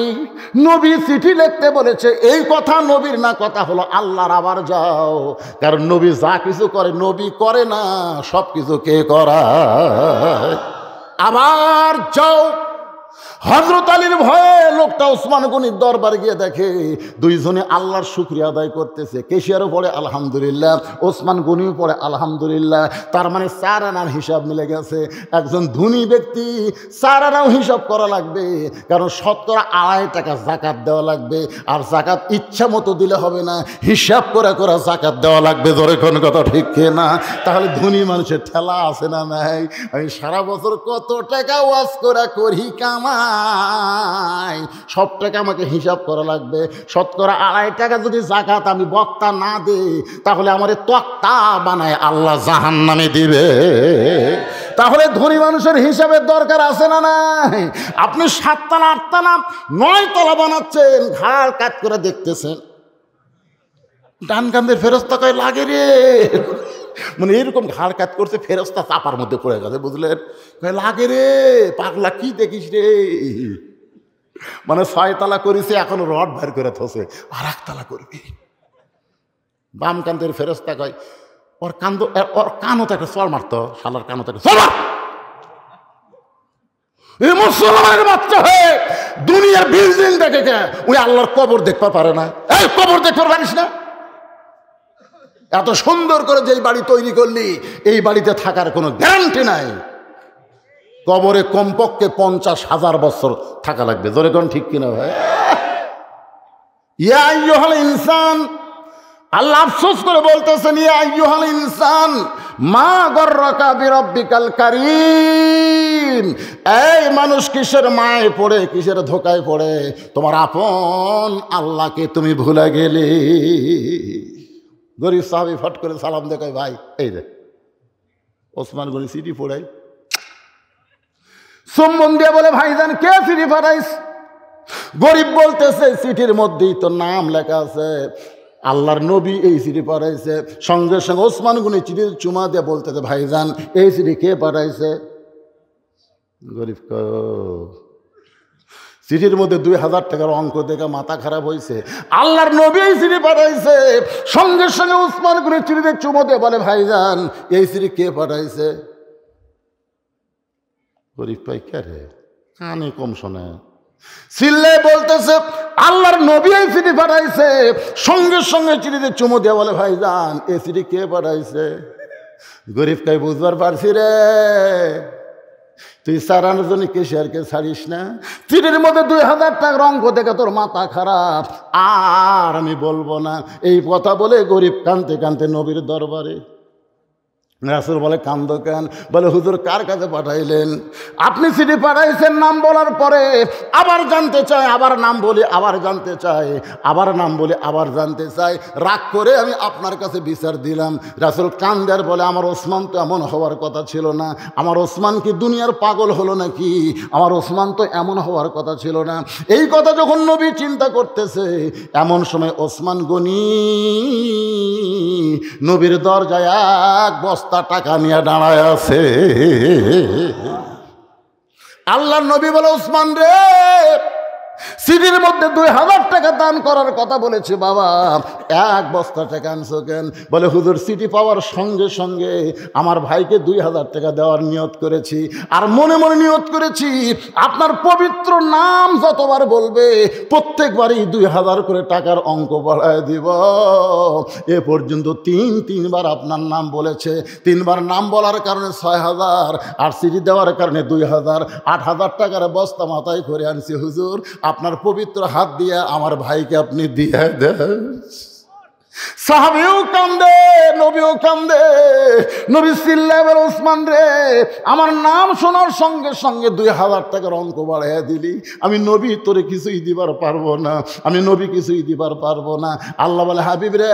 নবী চিঠি লিখতে বলেছে, এই কথা নবীর না, কথা হলো আল্লাহর। আবার যাও, কারণ নবী যা কিছু করে নবী করে না, সব কিছু কে করায়? আবার যাও। হযরত আলীর ভয়ে লোকটা ওসমান গনির দরবারে গিয়ে দেখে দুইজনে আল্লাহর শুকরিয়া আদায় করতেছে। কেশিয়ারও পড়ে আলহামদুলিল্লাহ, ওসমান গনিও পড়ে আলহামদুলিল্লাহ। তার মানে 4 আনার হিসাব মিলে গেছে। একজন ধনী ব্যক্তি 4 আনাও হিসাব করা লাগবে, কারণ শতকরা 2.5 টাকা জাকাত দেওয়া লাগবে। আর জাকাত ইচ্ছা মতো দিলে হবে না, হিসাব করে করে জাকাত দেওয়া লাগবে। ধরে কোন কথা ঠিক না? তাহলে ধনী মানুষের ঠেলা আছে না নাই? আমি সারা বছর কত টাকা ওয়াজ করি কামাই, সব টাকা আমাকে হিসাব করা লাগবে। শতকরা 2.5 টাকা যদি জাকাত আমি বক্তা না দিই, তাহলে আমার তক্তা বানায় আল্লাহ জাহান্নামে দিবে। তাহলে ধনী মানুষের হিসাবের দরকার আছে না নাই? আপনি 7 তলা 8 তলা 9 তলা বানাচ্ছেন, ঘাড় কাট করে দেখতেছেন, ডান কান্দের ফেরেশতা কয় লাগে রে, মানে এরকম ঘাড় কাট করছে, ফেরেশতা চাপার মধ্যে পড়ে গেছে, বুঝলেন? কয় লাগে রে পাগলা, কি দেখিস রে? মানে 6 তলা করেছে, এখন রড বের করে থসে, আর 1 তলা করবি। বাম কান্দের ফেরেশতা কয় ওর কানও তো একটা চড় মারতো, শালার কানও তো একটা চড় মার। এই মুসলমানের বাচ্চা হয়ে দুনিয়ার বিল্ডিং দেখে কে ওই আল্লাহর কবর দেখতে পারে না? এই কবর দেখতে পারিস না? এত সুন্দর করে যেই বাড়ি তৈরি করলি, এই বাড়িতে থাকার কোনো গ্যারান্টি নাই। কবরে কমপক্ষে 50,000 বছর থাকা লাগবে। জোরে কোন ঠিক কিনা ভাই? ইয়া আইয়ুহাল ইনসান, আল্লাহ আফসোস করে বলতেছেন, ইয়া আইয়ুহাল ইনসান মা গররাকা বিরব্বিকাল কারীম। এই মানুষ কিসের মায়ে পড়ে, কিসের ধোকায় পড়ে তোমার আপন আল্লাহকে তুমি ভুলে গেলে। গরিব সাহাবী ফট করে সালাম দেখায়, ভাই এই রে ওসমান গনি সিটি পড়াই। চুম্বন দিয়ে বলে, ভাইজান কে চিঠি পাঠাইস? গরিব বলতেছে, চিঠির মধ্যেই তো নাম লেখা আছে, আল্লাহর নবী এই চিঠি পাঠাইছে। সঙ্গে সঙ্গে ওসমান গনি চিঠির চুমা দিয়ে বলতেছে, ভাইজান এই চিঠি কে পাঠাইছে? গরিব চিঠির মধ্যে 2000 টাকার অঙ্ক দেখে মাথা খারাপ হয়েছে। আল্লাহর নবী এই চিঠি পাঠাইছে। সঙ্গে সঙ্গে ওসমান গনি চিঠিতে চুমো দিয়ে বলে, ভাইজান এই চিঠি কে পাঠাইছে? গরিব পাই কে রে, কানে কম শোনে, চিল্লে বলতেছে, আল্লাহর নবী এই চিঠি পাঠাইছে। সঙ্গে সঙ্গে চিঠিতে চুমো দিয়ে বলে, ভাইজান এই চিঠি কে পাঠাইছে? গরিব কাই বুঝবার পারছি রে, তুই 4 আনার জন্য কেশিয়ারকে ছাড়িস না। চিঠির মধ্যে 2000 টাকার অঙ্ক দেখে তোর মাথা খারাপ, আর আমি বলবো না। এই কথা বলে গরিব কানতে কানতে নবীর দরবারে। রাসূল বলে, কান্দ কেন? বলে, হুজুর কার কাছে পাঠাইলেন? আপনি চিঠি পাঠাইছেন, নাম বলার পরে আবার জানতে চাই, আবার নাম বলি আবার জানতে চাই, আবার নাম বলি আবার জানতে চাই। রাগ করে আমি আপনার কাছে বিচার দিলাম। রাসূল কান্দার বলে, আমার ওসমান তো এমন হওয়ার কথা ছিল না। আমার ওসমান কি দুনিয়ার পাগল হলো নাকি? আমার ওসমান তো এমন হওয়ার কথা ছিল না। এই কথা যখন নবী চিন্তা করতেছে, এমন সময় ওসমান গনি নবীর দরজায় এক বস্তা টাকা নিয়ে দাঁড়ায় আছে। আল্লাহর নবী বলে, ওসমান রে, চিঠির মধ্যে 2000 টাকা দান করার কথা বলেছে, বাবা 1 বস্তা টাকা আনছো কেন? বলে, হুজুর চিঠি পাওয়ার সঙ্গে সঙ্গে আমার ভাইকে 2000 টাকা দেওয়ার নিয়ত করেছি, আর মনে মনে নিয়ত করেছি আপনার পবিত্র নাম যতবার বলবে প্রত্যেকবারই 2000 করে টাকার অঙ্ক বাড়ায় দিব। এ পর্যন্ত 3বার আপনার নাম বলেছে। 3বার নাম বলার কারণে 6000, আর চিঠি দেওয়ার কারণে 2000, 8000 টাকার বস্তা মাথায় করে আনছি। হুজুর আপনার পবিত্র হাত দিয়ে আমার ভাইকে আপনি দিয়ে দেন। সাহাবীও কান্দে, নবীও কান্দে। নবী চিল্লায় বলে, ওসমান রে, আমার নাম শোনার সঙ্গে সঙ্গে 2000 টাকার অঙ্ক বাড়াইয়া দিলি। আমি নবী তোরে কিছুই দিবার পারবো না, আমি নবী কিছুই দিবার পারবো না। আল্লাহ বলে, হাবিব রে,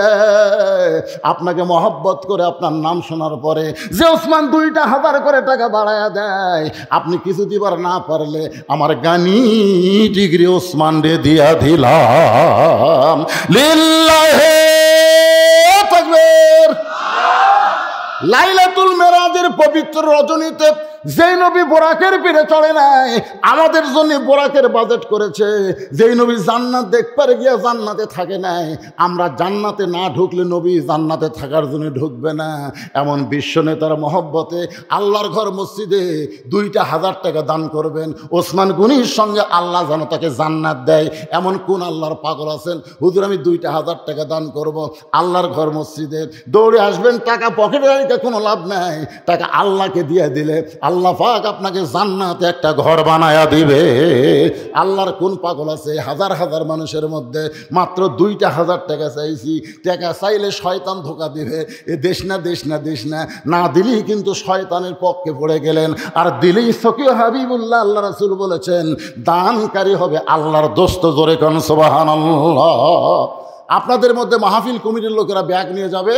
আপনাকে মহব্বত করে আপনার নাম শোনার পরে যে ওসমান 2000 করে টাকা বাড়াইয়া দেয়, আপনি কিছু দিবার না পারলে আমার গানি ডিগ্রি ওসমান রে দিয়া দিলাম। লিল্লাহে তাকবীর। লাইলাতুল মেরাজের পবিত্র রজনীতে যেই নবী বোরাকের পিঠে চড়ে নাই, আমাদের জন্য বোরাকের বাজেট করেছে। যেই নবী জান্নাত দেখতে গিয়ে জান্নাতে থাকে নাই, আমরা জান্নাতে না ঢুকলে নবী জান্নাতে থাকার জন্য ঢুকবে না। এমন বিশ্ব নেতার মহব্বতে আল্লাহর ঘর মসজিদে 2,000 টাকা দান করবেন, ওসমান গনির সঙ্গে আল্লাহ যেন তাকে জান্নাত দেয়। এমন কোন আল্লাহর পাগল আছেন, হুজুর আমি 2,000 টাকা দান করব আল্লাহর ঘর মসজিদে? দৌড়ে আসবেন, টাকা পকেটে রেখে কোনো লাভ নাই, টাকা আল্লাহকে দিয়ে দিলে আল্লাহ পাক আপনাকে জান্নাতে একটা ঘর বানায়া দিবে। আল্লাহর কোন পাগল আছে? হাজার হাজার মানুষের মধ্যে মাত্র 2,000 টাকা চাইছি। টাকা চাইলে শয়তান ধোকা দিবে, এ দেশ না দেশ না দেশ না, না দিলেই কিন্তু শয়তানের পক্ষে পড়ে গেলেন, আর দিলেই সকিয় হাবিবুল্লাহ আল্লাহ রাসূল বলেছেন দানকারী হবে আল্লাহর দোস্ত। জোরে কোন সুবহানাল্লাহ। আপনাদের মধ্যে মাহফিল কমিটির লোকেরা ব্যাগ নিয়ে যাবে,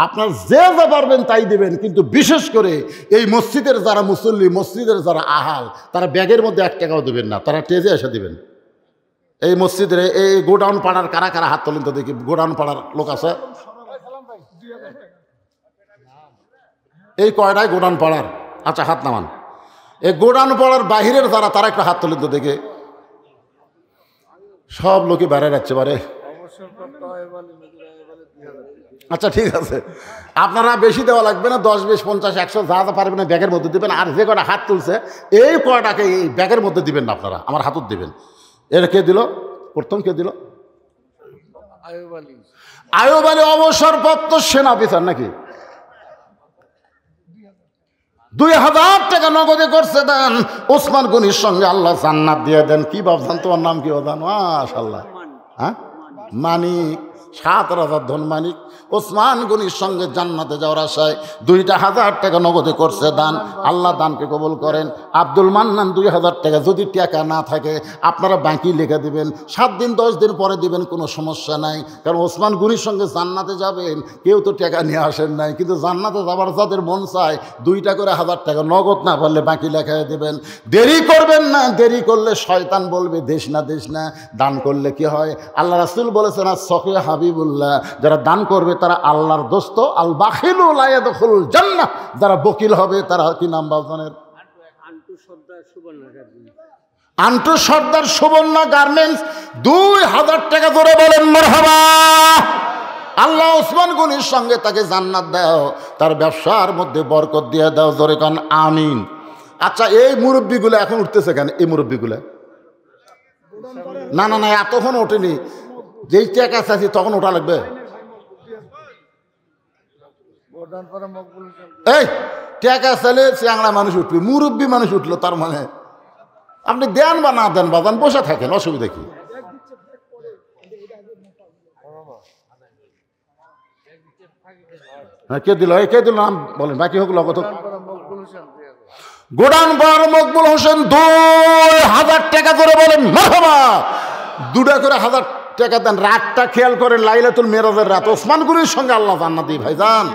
আপনার যে যা পারবেন তাই দেবেন, কিন্তু বিশেষ করে এই মসজিদের যারা মুসল্লি, মসজিদের যারা আহাল, তারা ব্যাগের মধ্যে 1 টাকাও দেবেন না, তারা টেজে এসে দেবেন। এই মসজিদের এই গোডাউন পাড়ার কারা কারা হাত তোলেন তো দেখি? গোডাউন পাড়ার লোক আছে? এই কয়টায় গোডাউন পাড়ার? আচ্ছা হাত নামান। এই গোডাউন পাড়ার বাহিরের যারা, তারা একটা হাত তোলেন তো দেখে। সব লোকে বেড়ে যাচ্ছে পারে। আচ্ছা ঠিক আছে, আপনারা বেশি দেওয়া লাগবে না, 10, 20, 50, 100 যা যা পারবেন ব্যাগের মধ্যে দিবেন। আর যে কটা হাত তুলছে এই কয়টাকে এই ব্যাগের মধ্যে দিবেন না, আপনারা আমার হাতত দিবেন। এর কে দিল? প্রথম কে দিল? আয়ুব আলী অবসরপ্রাপ্ত সেনা অফিসার নাকি? 2,000 টাকা নগদে করছে দেন, ওসমান গনির সঙ্গে আল্লাহ জান্নাত দিয়ে দেন। কি ভাবছেন? তোমার নাম কি বাদান? মাশাআল্লাহ। হ্যাঁ, মানিক, 7 রাজার ধন মানিক, ওসমান গনির সঙ্গে জান্নাতে যাওয়ার আশায় 2,000 টাকা নগদে করছে দান। আল্লাহ দানকে কবুল করেন। আব্দুল মান্নান 2,000 টাকা। যদি টাকা না থাকে আপনারা বাকি লিখে দিবেন, 7 দিন 10 দিন পরে দিবেন, কোনো সমস্যা নাই। কারণ ওসমান গনির সঙ্গে জান্নাতে যাবেন, কেউ তো টাকা নিয়ে আসেন নাই, কিন্তু জান্নাতে যাবার যাদের মন চায় 2টা করে 1000 টাকা নগদ, না পারলে বাকি লেখায় দেবেন। দেরি করবেন না, দেরি করলে শয়তান বলবে দেশ না দেশ না। দান করলে কি হয়? আল্লাহ রাসূল বলেছেন আর সখিয়া হাবিবুল্লাহ, যারা দান করবে তারা আল্লাহর দোস্ত। আল বাখিলু লা ইয়াদখুলুল জান্নাহ, যারা বকিল হবে তারা কি নাম বাজানের? আন্টু সর্দার সুবর্ণা গার্মেন্টস। 2,000 টাকা করে বলেন মারহাবা। আল্লাহ ওসমান গনির সঙ্গে তাকে জান্নাত দাও, তার ব্যবসার মধ্যে বরকত দিয়ে দাও। জোরে কান আমিন। আচ্ছা এই মুরব্বীগুলো এখন উঠতেছে কেন? এই মুরব্বীগুলো না না না এতক্ষণ ওঠেনি, যেই টাকা চাইছি তখন ওঠা লাগবে। এই টাকা চাইলে চ্যাংড়া মানুষ উঠবে, মুরব্বী মানুষ উঠলো, তার মানে আপনি দেন বা না দেন বাজান, বসে থাকেন, অসুবিধা কি? হ্যাঁ কে দিল? কে দিল নাম বলেন, বাকি হোক লগত। গোডাউন পাড়ার মকবুল হোসেন 2,000 টাকা করে বলেন মারহাবা। 2টা করে 1000 টাকা দেন। রাতটা খেয়াল করেন, লাইলাতুল মেরাজের রাত, ওসমান গনির সঙ্গে আল্লাহ জান্নাত দিই ভাইজান।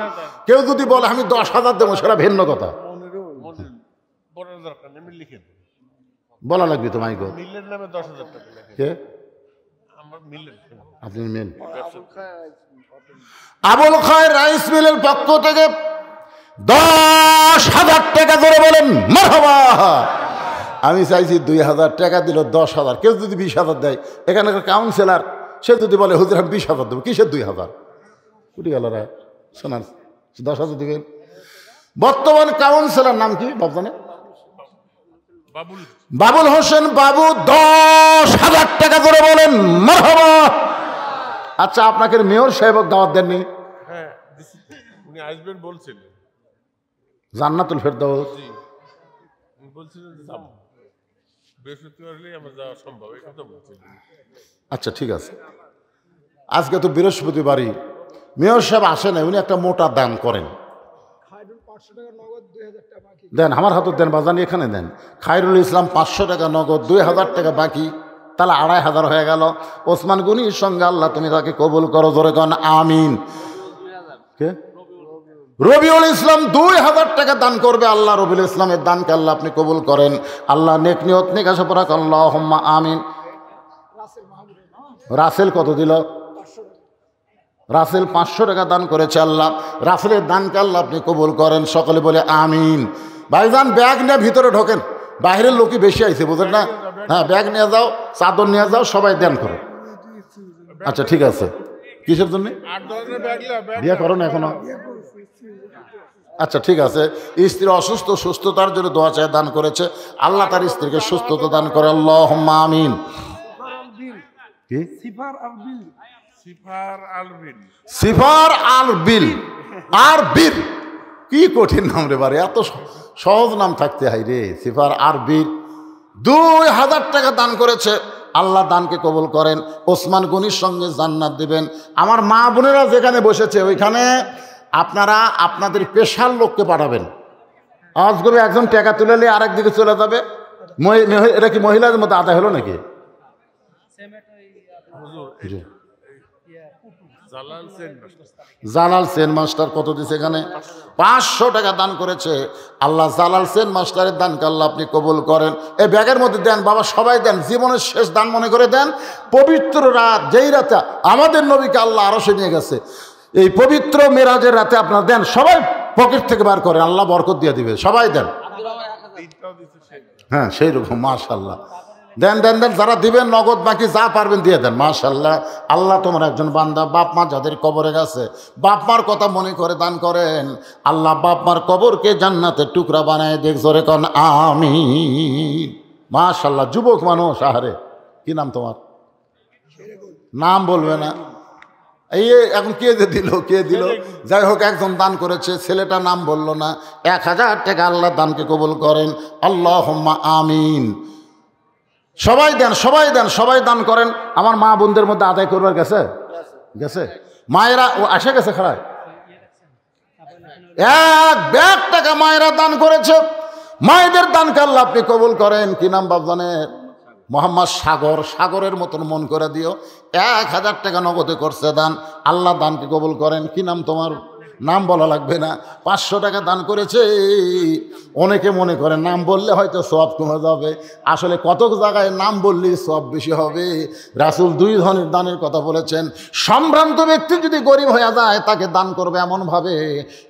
কেউ যদি বলে আমি 10,000 দেবো, সেটা ভিন্ন কথা, বলা লাগবে তো মাইক। কে আপনি? মেন আবুল খায়ের রাইস মিলের পক্ষ থেকে 10,000 টাকা ধরে বলেন মারহাবা। আমি চাইছি 2,000 টাকা দিল 10,000। কেউ যদি 20,000 দেয়, এখানকার কাউন্সিলর সে যদি বলে হুজুর আমি 20,000 দেবো, কিসের 2,000? কুটি গেল রা শোনান, 10,000 দিবেন। বর্তমান কাউন্সিলর নাম কি বাবজানে? বাবুল হোসেন বাবু। 10,000 টাকা করে বলেন মারহাবা। আচ্ছা আপনাকে মেয়র সাহেব দাওয়াত দেননি? হ্যাঁ উনি আসবেন বলছেন, জান্নাতুল ফেরদাউস বলছিলেন যে যাব, বৃহস্পতিবার হলেই আমার যাওয়া সম্ভব, এই কথা বলছেন। আচ্ছা ঠিক আছে, আজকে তো বৃহস্পতিবারই, মেয়র সাহেব আসে না, উনি একটা মোটা দান করেন। দেন আমার হাতে দেন বাজানি, এখানে দেন। খায়রুল ইসলাম 500 টাকা নগদ, 2,000 টাকা বাকি, তাহলে 2,500 হয়ে গেল। ওসমান গনির সঙ্গে আল্লাহ তুমি তাকে কবুল করো। জোরে কন আমিন। কে? রবিউল ইসলাম 2,000 টাকা দান করবে। আল্লাহ রবিউল ইসলামের দানকে আল্লাহ আপনি কবুল করেন। আল্লাহ নেক নিয়ত নেক আশা পরাক আল্লাহুম্মা আমিন। রাসেল কত দিল? রাসেল 500 টাকা দান করেছে। আল্লাহ রাসেলের দানকে আল্লাহ আপনি কবুল করেন। সকলে বলে আমিন। ভাইজান ব্যাগ নিয়ে ভিতরে ঢোকেন, বাইরের লোকই বেশি আইছে, বুঝেন না? হ্যাঁ, ব্যাগ নিয়ে যাও, চাদর নিয়ে যাও, সবাই দেন করো। আচ্ছা ঠিক আছে। কিসের জন্য বিয়ে করো না এখনো? আচ্ছা ঠিক আছে। স্ত্রী অসুস্থ, সুস্থতার জন্য দোয়া চায়, দান করেছে, আল্লাহ তার স্ত্রীকে সুস্থতা দান করে, আল্লাহুম্মা আমিন। কি সিফার আল বিল, আর বীর, কি কঠিন নাম রে বারে, এত সহজ নাম থাকতে হয় রে। সিফার আর বীর 2000 টাকা দান করেছে, আল্লাহ দানকে কবুল করেন, ওসমান গনির সঙ্গে জান্নাত দিবেন। আমার মা বোনেরা যেখানে বসেছে ওইখানে আপনারা আপনাদের পেশার লোককে পাঠাবেন। আওয়াজ করে একজন টাকা তুলে নিয়ে আরেক দিকে চলে যাবে। এটা কি মহিলাদের মধ্যে আদায় হলো নাকি? জালাল সেন মাস্টার কত দিছে এখানে? 500 টাকা দান করেছে। আল্লাহ জালাল সেন মাস্টারের দানকে আল্লাহ আপনি কবুল করেন। এই ব্যাগের মধ্যে দেন বাবা, সবাই দেন, জীবনের শেষ দান মনে করে দেন। পবিত্র রাত, যেই রাতে আমাদের নবীকে আল্লাহ আরশে নিয়ে গেছে, এই পবিত্র মেরাজের রাতে আপনারা দেন, সবাই পকেট থেকে বার করেন, আল্লাহ বরকত দিয়ে দিবে, সবাই দেন। হ্যাঁ সেই রকম, মাশাআল্লাহ, দেন দেন দেন, যারা দিবেন নগদ বাকি যা পারবেন দিয়ে দেন, মাশাআল্লাহ। আল্লাহ তোমার একজন বান্দা, বাপ মা যাদের কবরে গেছে, বাপ মার কথা মনে করে দান করেন, আল্লাহ বাপ মার কবরকে জান্নাতের টুকরা বানায় দেখ, জোরে কোন আমিন। মাশাআল্লাহ। যুবক মানুষ, আহারে কি নাম তোমার? নাম বলবে না, এই এখন কে দিল, কে দিল? যাই হোক, একজন দান করেছে, ছেলেটা নাম বললো না। 1000 টাকা আল্লাহ দানকে কবুল করেন, আল্লাহুম্মা আমিন। সবাই দেন, সবাই দেন, সবাই দান করেন। আমার মা বোনদের মধ্যে আদায় করবার গেছে, গেছে মায়েরা, ও আসে গেছে খাড়ায় 1 ব্যাগ টাকা মায়েরা দান করেছে। মায়েদের দানকে আল্লাহ আপনি কবুল করেন। কি নাম বাপজানের? মোহাম্মদ সাগর। সাগরের মতন মন করে দিও। 1000 টাকা নগদে করছে দান, আল্লাহ দানকে কবুল করেন। কি নাম তোমার? নাম বলা লাগবে না। 500 টাকা দান করেছে। অনেকে মনে করে নাম বললে হয়তো সওয়াব কমে যাবে, আসলে কত জায়গায় নাম বললে সওয়াব বেশি হবে। রাসূল 2 ধরনের দানের কথা বলেছেন। সম্ভ্রান্ত ব্যক্তি যদি গরিব হয়ে যায়, তাকে দান করবে এমনভাবে,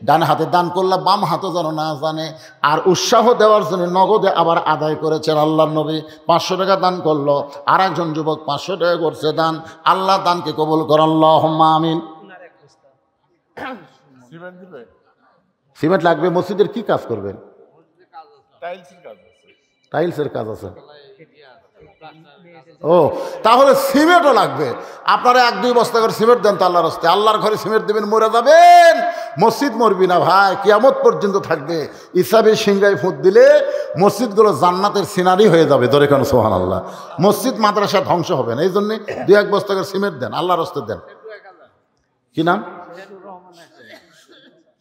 ডান হাতে দান করলে বাম হাতে যেন না জানে। আর উৎসাহ দেওয়ার জন্য নগদে আবার আদায় করেছেন আল্লাহর নবী। 500 টাকা দান করলো, আর একজন যুবক 500 টাকা করছে দান, আল্লাহ দানকে কবুল করেন, আল্লাহুম্মা আমিন। সিমেন্ট লাগবে। মসজিদের কি কাজ করবেন? টাইলসের কাজ আছে। ও, তাহলে সিমেন্টও লাগবে। আপনারা 1-2 বস্তা করে সিমেন্ট দেন তো আল্লাহর রাস্তায়। আল্লাহর ঘরে সিমেন্ট দেবেন, মরে যাবেন। মসজিদ মরবি না ভাই, কিয়ামত পর্যন্ত থাকবে। ইসাবের সিংহায় ফুট দিলে মসজিদগুলো জান্নাতের সিনারি হয়ে যাবে, ধরে কেন সুবহানাল্লাহ। মসজিদ মাদ্রাসা ধ্বংস হবে না, এই জন্যে 2-1 বস্তা করে সিমেন্ট দেন, আল্লাহর রাস্তায় দেন। কি নাম?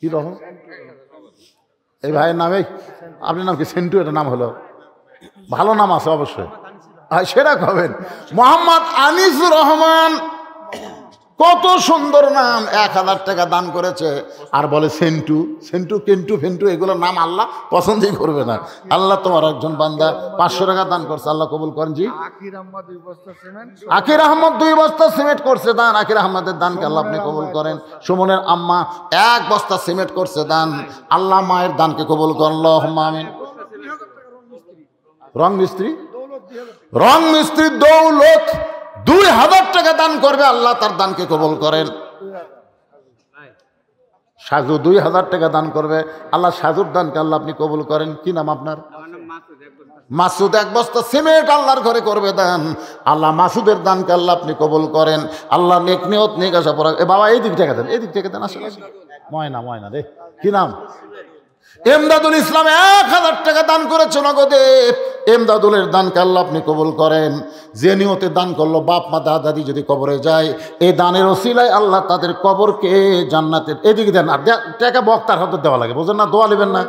কি রকম? এই ভাইয়ের নামে, আপনার নাম কি? সেন্টু, এটা নাম হলো, ভালো নাম আছে অবশ্যই, সেটা খাবেন। মোহাম্মদ আনিসুর রহমান, কত সুন্দর নাম। 1000 টাকা দান করেছে, আর বলে সেন্টু। সেন্টু, কেন্টু, ফেন্টু, এগুলোর নাম আল্লাহ পছন্দই করবে না। আল্লাহ তোমার একজন বান্দা 500 টাকা দান করছে, আল্লাহ কবুল করেন। জি, আকির আহমদ 2 বস্তা সিমেন্ট করছে দান, আকির আহমদের দানকে আল্লাহ আপনি কবুল করেন। সুমনের আম্মা 1 বস্তা সিমেন্ট করছে দান, আল্লাহ মায়ের দানকে কবুল করেন, আল্লাহুম্মা আমিন। রং মিস্ত্রি, রং মিস্ত্রি দৌলত 2000 টাকা দান করবে, আল্লাহ তার দানকে কবুল করেন। সাজু 2000 টাকা দান করবে, আল্লাহ সাজুর দানকে আল্লাহ আপনি কবুল করেন। কি নাম আপনার? মাসুদ। 1 বস্তা সিমেন্ট আল্লাহর ঘরে করবে দান, আল্লাহ মাসুদের দানকে আল্লাহ আপনি কবুল করেন। আল্লাহ নেক নিয়ত নেক আশা পড়া। এ বাবা, এই দিক থেকে দেন, এই দিক থেকে দেন। আসেন, ময়না, ময়না রে। কি নাম? এমদাদুল ইসলাম 1000 টাকা দান করেছে নগদে। এমদাদুলের দানকে আল্লাহ আপনি কবুল করেন। যে নিয়তে দান করলো, বাপ মা দাদা দাদি যদি কবরে যায়, এই দানের ওসিলায় আল্লাহ তাদের কবরকে জান্নাতের, এদিকে দেন। আর টাকা বক্তার হাতে দেওয়া লাগে, বোঝেন না? দোয়া নেবেন না।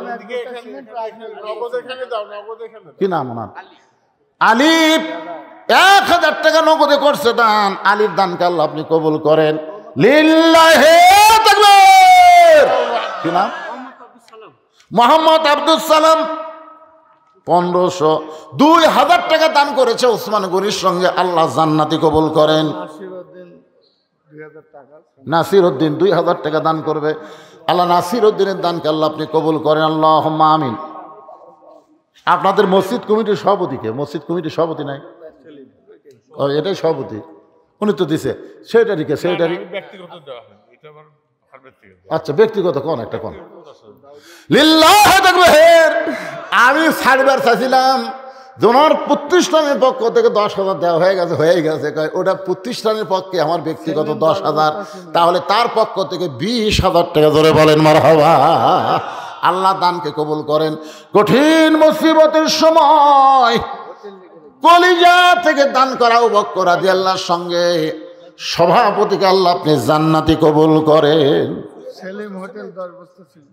কি নাম ওনার? আলিফ। 1000 টাকা নগদে করছে দান, আলিফ দানকে আল্লাহ আপনি কবুল করেন। লিল্লাহি তাকবীর। কি নাম? মোহাম্মদ আব্দুল সালাম 1500। 2000 টাকা দান করেছে ওসমান গনির সঙ্গে, আল্লাহ জান্নাতি কবুল করেন। নাসির উদ্দিন 2000 টাকা দান করবে, আল্লাহ নাসির উদ্দিনের দানকে আল্লাহ আপনি কবুল করেন, আল্লাহুম্মা আমিন। আপনাদের মসজিদ কমিটির সভাপতি কে? মসজিদ কমিটির সভাপতি নাই? ও এটাই সভাপতি, উনি তো দিছে সেটারই কে? সেটারই ব্যক্তিগত দেওয়া হয়, এটা আমার ব্যক্তিগত। আচ্ছা ব্যক্তিগত কোন একটা কোন লিল্লাহ তাকবীর। আমি ছাড়বার চাইছিলাম ওনার প্রতিষ্ঠানের পক্ষ থেকে 10,000 দেওয়া হয়ে গেছে ওটা প্রতিষ্ঠানের পক্ষে, আমার ব্যক্তিগত 10,000, তাহলে তার পক্ষ থেকে 20,000 টাকা ধরে বলেন মারহাবা। আল্লাহ দানকে কবুল করেন। কঠিন মুসিবতের সময় কলিজা থেকে দান করা আবু বকর রাদিয়াল্লাহর সঙ্গে সভাপতিকে আল্লাহ আপনি জান্নাতি কবুল করেন। সেলিম হোটেল 10 বস্তা ছিল।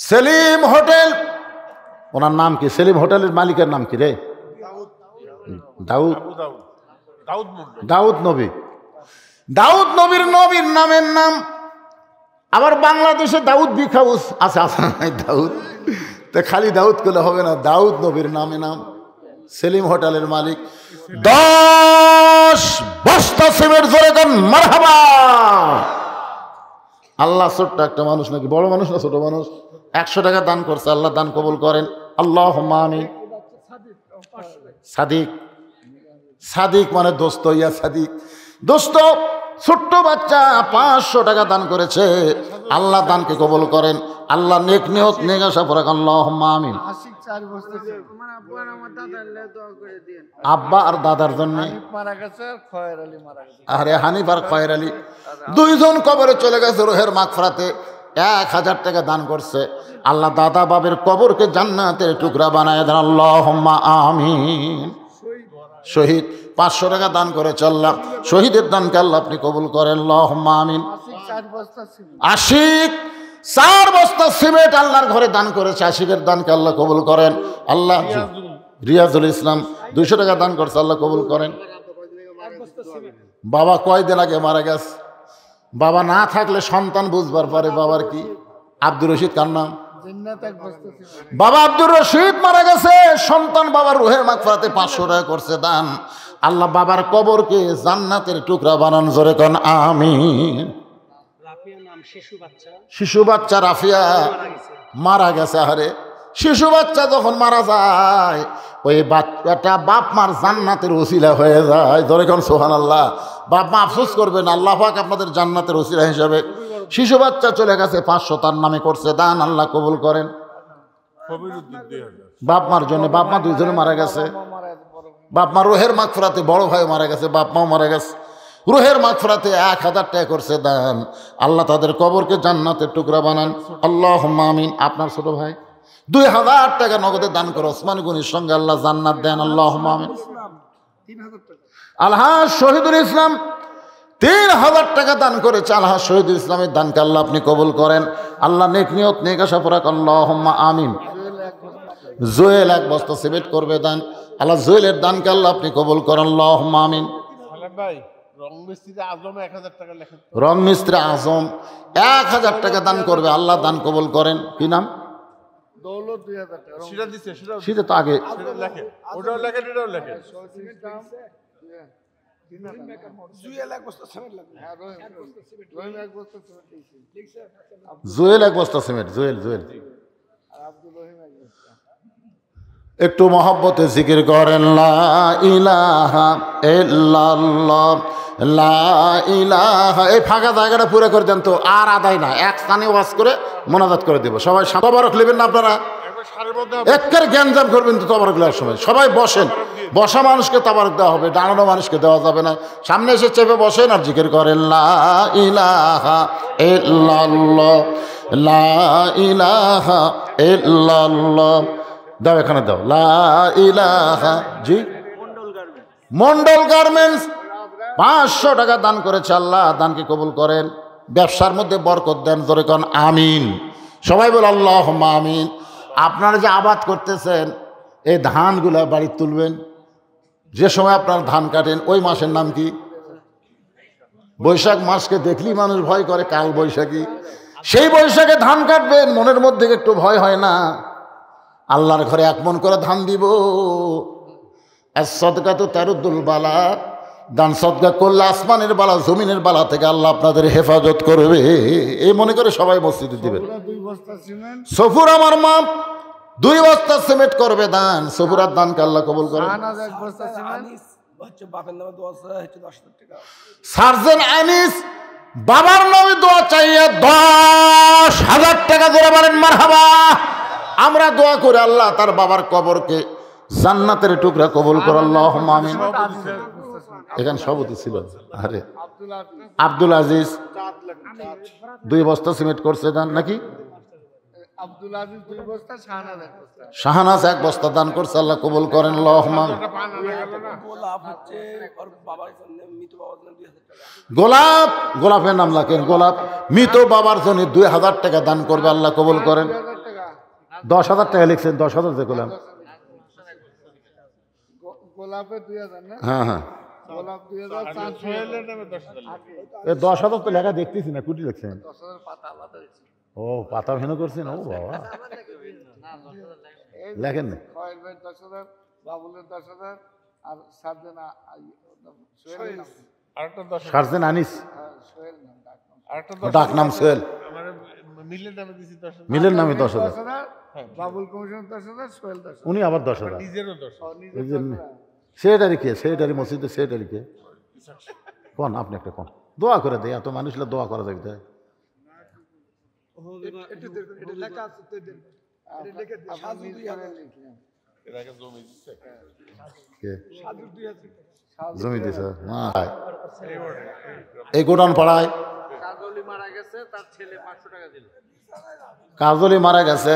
সেলিম হোটেল, ওনার নাম কি? সেলিম হোটেলের মালিকের নাম কি রে? দাউদ দাউদ নবী। দাউদ নবীর নামের নাম। আবার বাংলাদেশে দাউদ বিগ হাউস আছে, আছে নাই? দাউদ তো খালি দাউদ করলে হবে না, দাউদ নবীর নামে নাম। সেলিম হোটেলের মালিক 10 বস্তা সিমেন্ট ধরে দেন মারহাবা। আল্লাহ ছোট্ট একটা মানুষ নাকি বড় মানুষ না ছোট মানুষ, 100 টাকা দান করছে, আল্লাহ দান কবুল করেন। আল্লাহুম্মা আমিন। সাদিক, সাদিক মানে দোস্ত, ইয়া সাদিক দোস্ত। ছোট্ট বাচ্চা 500 টাকা দান করেছে, আল্লাহ দানকে কবুল করেন। আল্লাহ নেক নিয়ত নেক আশা পড়াক। আল্লাহুম্মা আমিন। আশিক 4 বস্তা ছিল। আমার আব্বা আর আমার দাদার লে দোয়া করে দিয়েন। আব্বা আর দাদার জন্য মারা গেছে, খয়ের আলী মারা গেছে। আরে হানিফ আর খয়ের আলী দুইজন কবরে চলে গেছে রুহের মাগফিরাতে। 1000 টাকা দান করছে, আল্লাহ দাদা বাবের কবরকে জান্নাতের টুকরা বানায় দেন। আল্লাহুম্মা আমিন। শহীদ 500 টাকা দান করেছে, আল্লাহ শহীদের দানকে আল্লাহ আপনি কবুল করেন। আল্লাহুম্মা আমিন। আশিক 4 বস্তা ছিল। আশিক 4 বস্তা সিমেন্ট আল্লাহর ঘরে দান করেছে, আশিকের দানকে আল্লাহ কবুল করেন। আল্লাহ রিয়াজুল ইসলাম 200 টাকা দান করছে, আল্লাহ কবুল করেন। বাবা কয়দিন আগে মারা গেছে, বাবা না থাকলে সন্তান বুঝবার পারে বাবার কি। আব্দুর রশিদ কার নাম? জিন্নাত 1 বস্তা ছিল। বাবা আব্দুর রশিদ মারা গেছে, সন্তান বাবার রুহের মাগফিরাতে 500 টাকা করছে দান। আল্লাহ বাবার কবরকে জান্নাতের টুকরা বানান, জোরে কোন আমিন। শিশু বাচ্চা রাফিয়া মারা গেছে। আরে শিশু বাচ্চা যখন মারা যায় ওই বাচ্চাটা বাপ মার জান্নাতের ওসিলা হয়ে যায়, ধরে কোন সুবহানাল্লাহ। বাপ মা আফসোস করবেন, আল্লাহ পাক আপনাদের জান্নাতের ওসিলা হিসাবে শিশু বাচ্চা চলে গেছে, 500 তার নামে করছে দান, আল্লাহ কবুল করেন। বাপ মার জন্য, বাপ মা দুইজনে মারা গেছে। বাপ মা রুহের মাগফিরাতে, বড় ভাই মারা গেছে, বাপ মাও মারা গেছে, রুহের মাগফিরাতে 1000 টাকা করছে দান, আল্লাহ তাদের কবরকে জান্নাতের টুকরা বানান। আল্লাহুম্মা আমিন। আপনার ছোট ভাই 2000 টাকা নগদে দান করে ওসমান গনির সঙ্গে আল্লাহ জান্নাত দেন। আল্লাহুম্মা আমিন। 3000 টাকা। আলহাজ শহীদুল ইসলাম 3000 টাকা দান করেছে, আলহাজ শহীদুল ইসলামের দানকে আল্লাহ আপনি কবুল করেন। আল্লাহ নেক নিয়ত নেক আশা পরাক। আল্লাহুম্মা আমিন। জুয়েল 1 বস্তা সিমেন্ট করবে দান, আল্লাহ জুয়েলের দানকে আল্লাহ আপনি কবুল করেন। আল্লাহুম্মা আমিন। রং মিস্ত্রি আজম 1000 টাকা দান করবে, আল্লাহ দান কবুল করেন। কি নাম? দৌলত 2000 টাকা। সেটা তো আগে জুয়েল 1 বস্তা সিমেন্ট লাগবে। হ্যাঁ রহিম 1 বস্তা সিমেন্ট দিয়েছে। জুয়েল 1 বস্তা সিমেন্ট। জুয়েল আর আব্দুল রহিম 1 বস্তা। একটু মহব্বতে জিকির করেন লা ইলাহা ইল্লাল্লাহ, লা ইলাহা। এই ফাঁকা জায়গাটা পুরো করে দেন তো, আর আদায় না, এক স্থানে ওয়াজ করে মোনাজাত করে দেব। সবাই তবারক নেবেন না আপনারা, একের জ্ঞানজাম করবেন তো তবারক নেওয়ার সময়। সবাই বসেন, বসা মানুষকে তবারক দেওয়া হবে, দাঁড়ানো মানুষকে দেওয়া যাবে না। সামনে এসে চেপে বসেন আর জিকির করেন লা ইলাহা ইল্লাল্লাহ, লা ইলাহা ইল্লাল্লাহ। দাও এখানে দাও, লা ইলাহা। জি মন্ডল গার্মেন্টস 500 টাকা দান করেছে, আল্লাহ দানকে কবুল করেন, ব্যবসার মধ্যে বরকত দেন, জোরে কোন আমিন। সবাই বল আল্লাহুম্মা আমিন। আপনারা যে আবাদ করতেছেন এই ধানগুলা বাড়ি তুলবেন, যে সময় আপনার ধান কাটেন ওই মাসের নাম কি? বৈশাখ মাসকে দেখলেই মানুষ ভয় করে, কাল বৈশাখী। সেই বৈশাখে ধান কাটবেন, মনের মধ্যে একটু ভয় হয় না? আল্লাহর ঘরে 1 মণ করে ধান দিব। আর সদকা তো তারুদ্দুল বালা, দান সদকা করলে আসমানের বালা জমিনের বালা থেকে আল্লাহ আপনাদের হেফাজত করবে, এই মনে করে সবাই মসজিদে দিবেন। পুরো 2 বস্তা সিমেন্ট। সফুর আমার মা 2 বস্তা সিমেন্ট করবে দান, সফুরার দানকে আল্লাহ কবুল করেন। শাহনাজ এক বস্তা সিমেন্ট, হচ্ছে বাপের নামে দোয়া চাই হচ্ছে 10,000 টাকা। সার্জেন আনিস বাবার নামে দোয়া চাইয়ে 10,000 টাকা ধরে বলেন মারহাবা। আমরা দোয়া করে আল্লাহ তার বাবার কবরকে জান্নাতের টুকরা কবুল করে, আল্লাহুম্মা আমিন। এখানে সভাপতি ছিল আরে আব্দুল আজিজ 2 বস্তা সিমেন্ট করছে দান নাকি? আব্দুল আজিজ 2 বস্তা, শাহনাজ 1 বস্তা। শাহনাজ 1 বস্তা দান করছে, আল্লাহ কবুল করেন, আল্লাহুম্মা আমিন। গোলাপ হচ্ছে ওর বাবার জন্য, মৃত বাবার জন্য 2,000 টাকা। গোলাপ, গোলাপের নাম লাগেন গোলাপ, মৃত বাবার জন্য 2,000 টাকা দান করবে, আল্লাহ কবুল করেন। 2,000 টাকা। 10,000 টাকা লিখছেন, 10,000 দিয়ে গোলাম। গোলাপে 2,000 না? হ্যাঁ হ্যাঁ, গোলাপ 2,000, চাঁদ সোহেলের নামে 10,000 এই 10,000 তো লেখা দেখতেছি না, কুটি লিখছেন? 10,000 পাতা আলাদা দিয়েছে। ও পাতা ভেন করছেন, ও বাবা লেখেন না। খয়ের ভাই 10,000, বাবুলের 10,000, আর সার্জেনা সোহেল নাম। আরেকটা 10,000 সার্জেন আনিস, সোহেল নাম ডাক নাম। আরেকটা ডাক নাম সোহেল, আমার মিলের নামে দিছি 10,000 মিলের নামে 10,000, 10,000, বাবুল কমিশন 10,000, সোহেল 10,000। উনি আবার 10,000। নিজেরও 10,000 নিজের এই যে 10,000। সেটারি কে, সেটারি মসজিদে সেটারি কে কোন? আপনি একটা কোন দোয়া করে দেয়, এত মানুষরা দোয়া করা যাবে তাই? এটা লেখা আছে তো দেন। এটা লিখে দিন। সাজু 2,000 লিখলেন। এর আগে জমি দিচ্ছে কে সাজু 2,000। জমি দিছে? এই গোডাউন পাড়ায় কাজলি মারা গেছে, তার ছেলে 500 টাকা দিল। কাজলি মারা গেছে,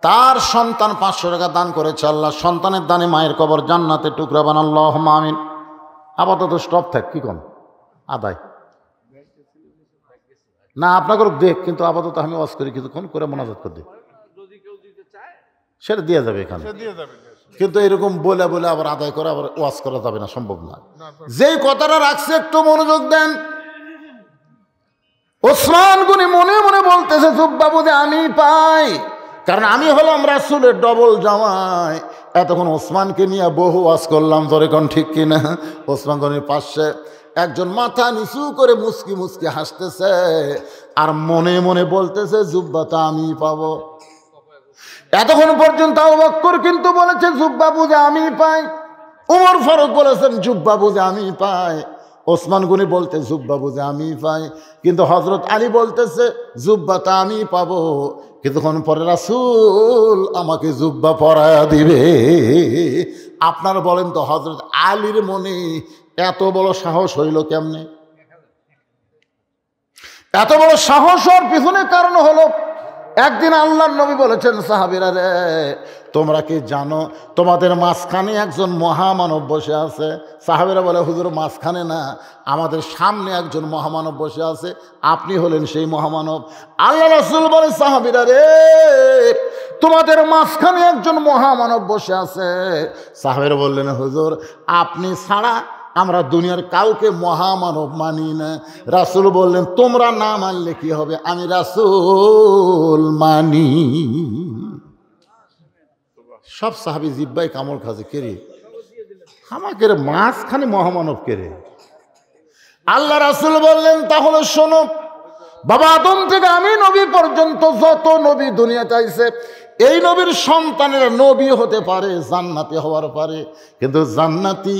তার সন্তান 500 টাকা দান করেছে, আল্লাহ সন্তানের দানে মায়ের কবর জান্নাতের টুকরা বানান, আল্লাহুম্মা আমিন। আপাতত স্টপ থাক, কি কোন আদায় না আপনাকে দেখ, কিন্তু আপাতত আমি ওয়াজ করি কিছুক্ষণ করে মোনাজাত করে দিই, সেটা দিয়ে যাবে এখানে। সে দিয়ে যাবে। কিন্তু এরকম বলে বলে আবার আদায় করে আবার ওয়াজ করা যাবে না, সম্ভব না। যেই কথাটা রাখছে একটু মনোযোগ দেন। ওসমান গনি মনে মনে বলতেছে বাবু যে আমি পাই, কারণ আমি হলাম রাসূলের ডবল জামাই। এতক্ষণ ওসমানকে নিয়ে বহু ওয়াজ করলাম, ধরে কোন ঠিক কিনা? ওসমান গনির পাশে একজন মাথা নিচু করে মুস্কি মুস্কি হাসতেছে আর মনে মনে বলতেছে জুব্বাটা আমি পাবো। এতক্ষণ পর্যন্ত আবু বকর কিন্তু বলেছে জুব্বা বুঝে আমি পাই, উমর ফারুক বলেছেন জুব্বা বুঝে আমি পাই, ওসমান গনি বলতে জুব্বা বুঝে আমি পাই, কিন্তু হযরত আলী বলতেছে জুব্বাটা আমি পাবো। কিছুক্ষণ পরে রাসূল আমাকে জুব্বা পরায়া দিবে। আপনারা বলেন তো হযরত আলীর মনে এত বড় সাহস হইল কেমনে? এত বড় সাহস হওয়ার পিছনে কারণ হলো, একদিন আল্লাহর নবী বলেছেন সাহাবীরা রে তোমরা কি জানো তোমাদের মাঝখানে একজন মহামানব বসে আছে? সাহাবীরা বলে হুজুর মাঝখানে না, আমাদের সামনে একজন মহামানব বসে আছে, আপনি হলেন সেই মহামানব। আল্লাহ রাসূল বলে সাহাবীরা রে তোমাদের মাঝখানে একজন মহামানব বসে আছে। সাহাবীরা বললেন হুজুর আপনি ছাড়া আমরা দুনিয়ার কাউকে মহামানব মানি না। রাসূল বললেন তোমরা না মানলে কি হবে, আমি রাসূল মানি। সব সাহাবী জিব্বাই কামড় খাজে, কেরে আমাকে রে মাঝখানে মহামানব কেরে? আল্লাহ রাসূল বললেন তাহলে শোনো, বাবা আদম থেকে আমি নবী পর্যন্ত যত নবী দুনিয়াতে আইছে, এই নবীর সন্তানেরা নবী হতে পারে, জান্নাতি হওয়ার পারে, কিন্তু জান্নাতি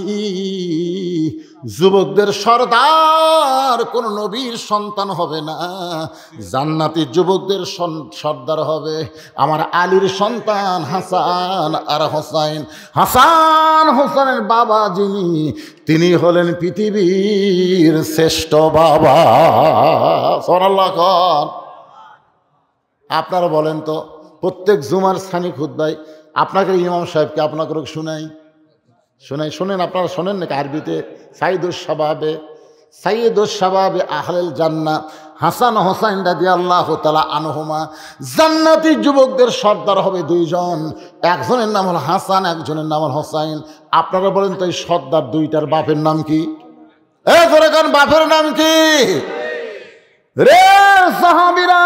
যুবকদের সর্দার কোন নবীর সন্তান হবে না। জান্নাতি যুবকদের সর্দার হবে আমার আলীর সন্তান হাসান আর হোসাইন। হাসান হোসেনের বাবা যিনি, তিনি হলেন পৃথিবীর শ্রেষ্ঠ বাবা। সুবহানাল্লাহ। আপনারা বলেন তো প্রত্যেক জুমার সানি খুতবায় আপনাকে ইমাম সাহেবকে আপনাকে শোনেন, আপনারা শোনেন নাকি আরবিতে? সাইয়্যিদুশ শাবাবে আহলেল জান্নাহ হাসান হোসাইন রাদিয়াল্লাহু তাআলা আনহুমা, জান্নাতি যুবকদের সর্দার হবে 2 জন, একজনের নাম হল হাসান, একজনের নাম হল হোসাইন। আপনারা বলেন তো এই সর্দার 2টার বাপের নাম কি? জোরে কোন বাপের নাম কি রে সাহাবীরা?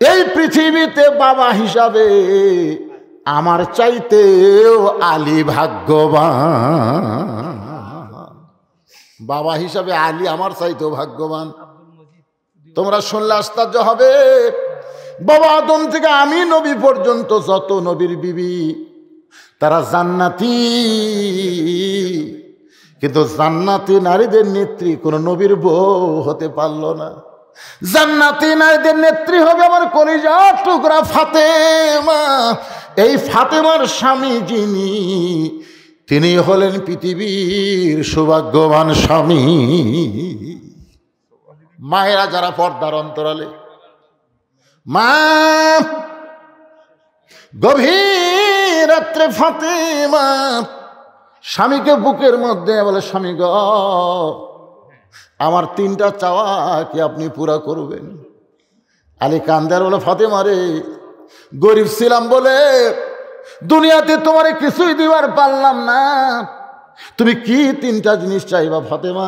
এই পৃথিবীতে বাবা হিসাবে আমার চাইতেও আলী ভাগ্যবান। বাবা হিসাবে আলী আমার চাইতেও ভাগ্যবান। তোমরা শুনলে আশ্চর্য হবে, বাবা আদম থেকে আমি নবী পর্যন্ত যত নবীর বিবি তারা জান্নাতি, কিন্তু জান্নাতি নারীদের নেত্রী কোন নবীর বউ হতে পারল না। জান্নাতি নারীদের নেত্রী হবে আমার কলিজার টুকরা ফাতেমা। এই ফাতেমার স্বামী যিনি, তিনি হলেন পৃথিবীর সৌভাগ্যবান স্বামী। মায়েরা যারা পর্দার অন্তরালে, মা গভীর রাত্রে ফাতেমা স্বামীকে বুকের মধ্যে বলে, স্বামী গ আমার 3টা চাওয়া কি আপনি পুরা করবেন? আলী কান্দার বলে, ফাতেমা রে, গরিব ছিলাম বলে দুনিয়াতে তোমারে কিছুই দিবার পারলাম না, তুমি কি 3টা জিনিস চাইবা ফাতেমা?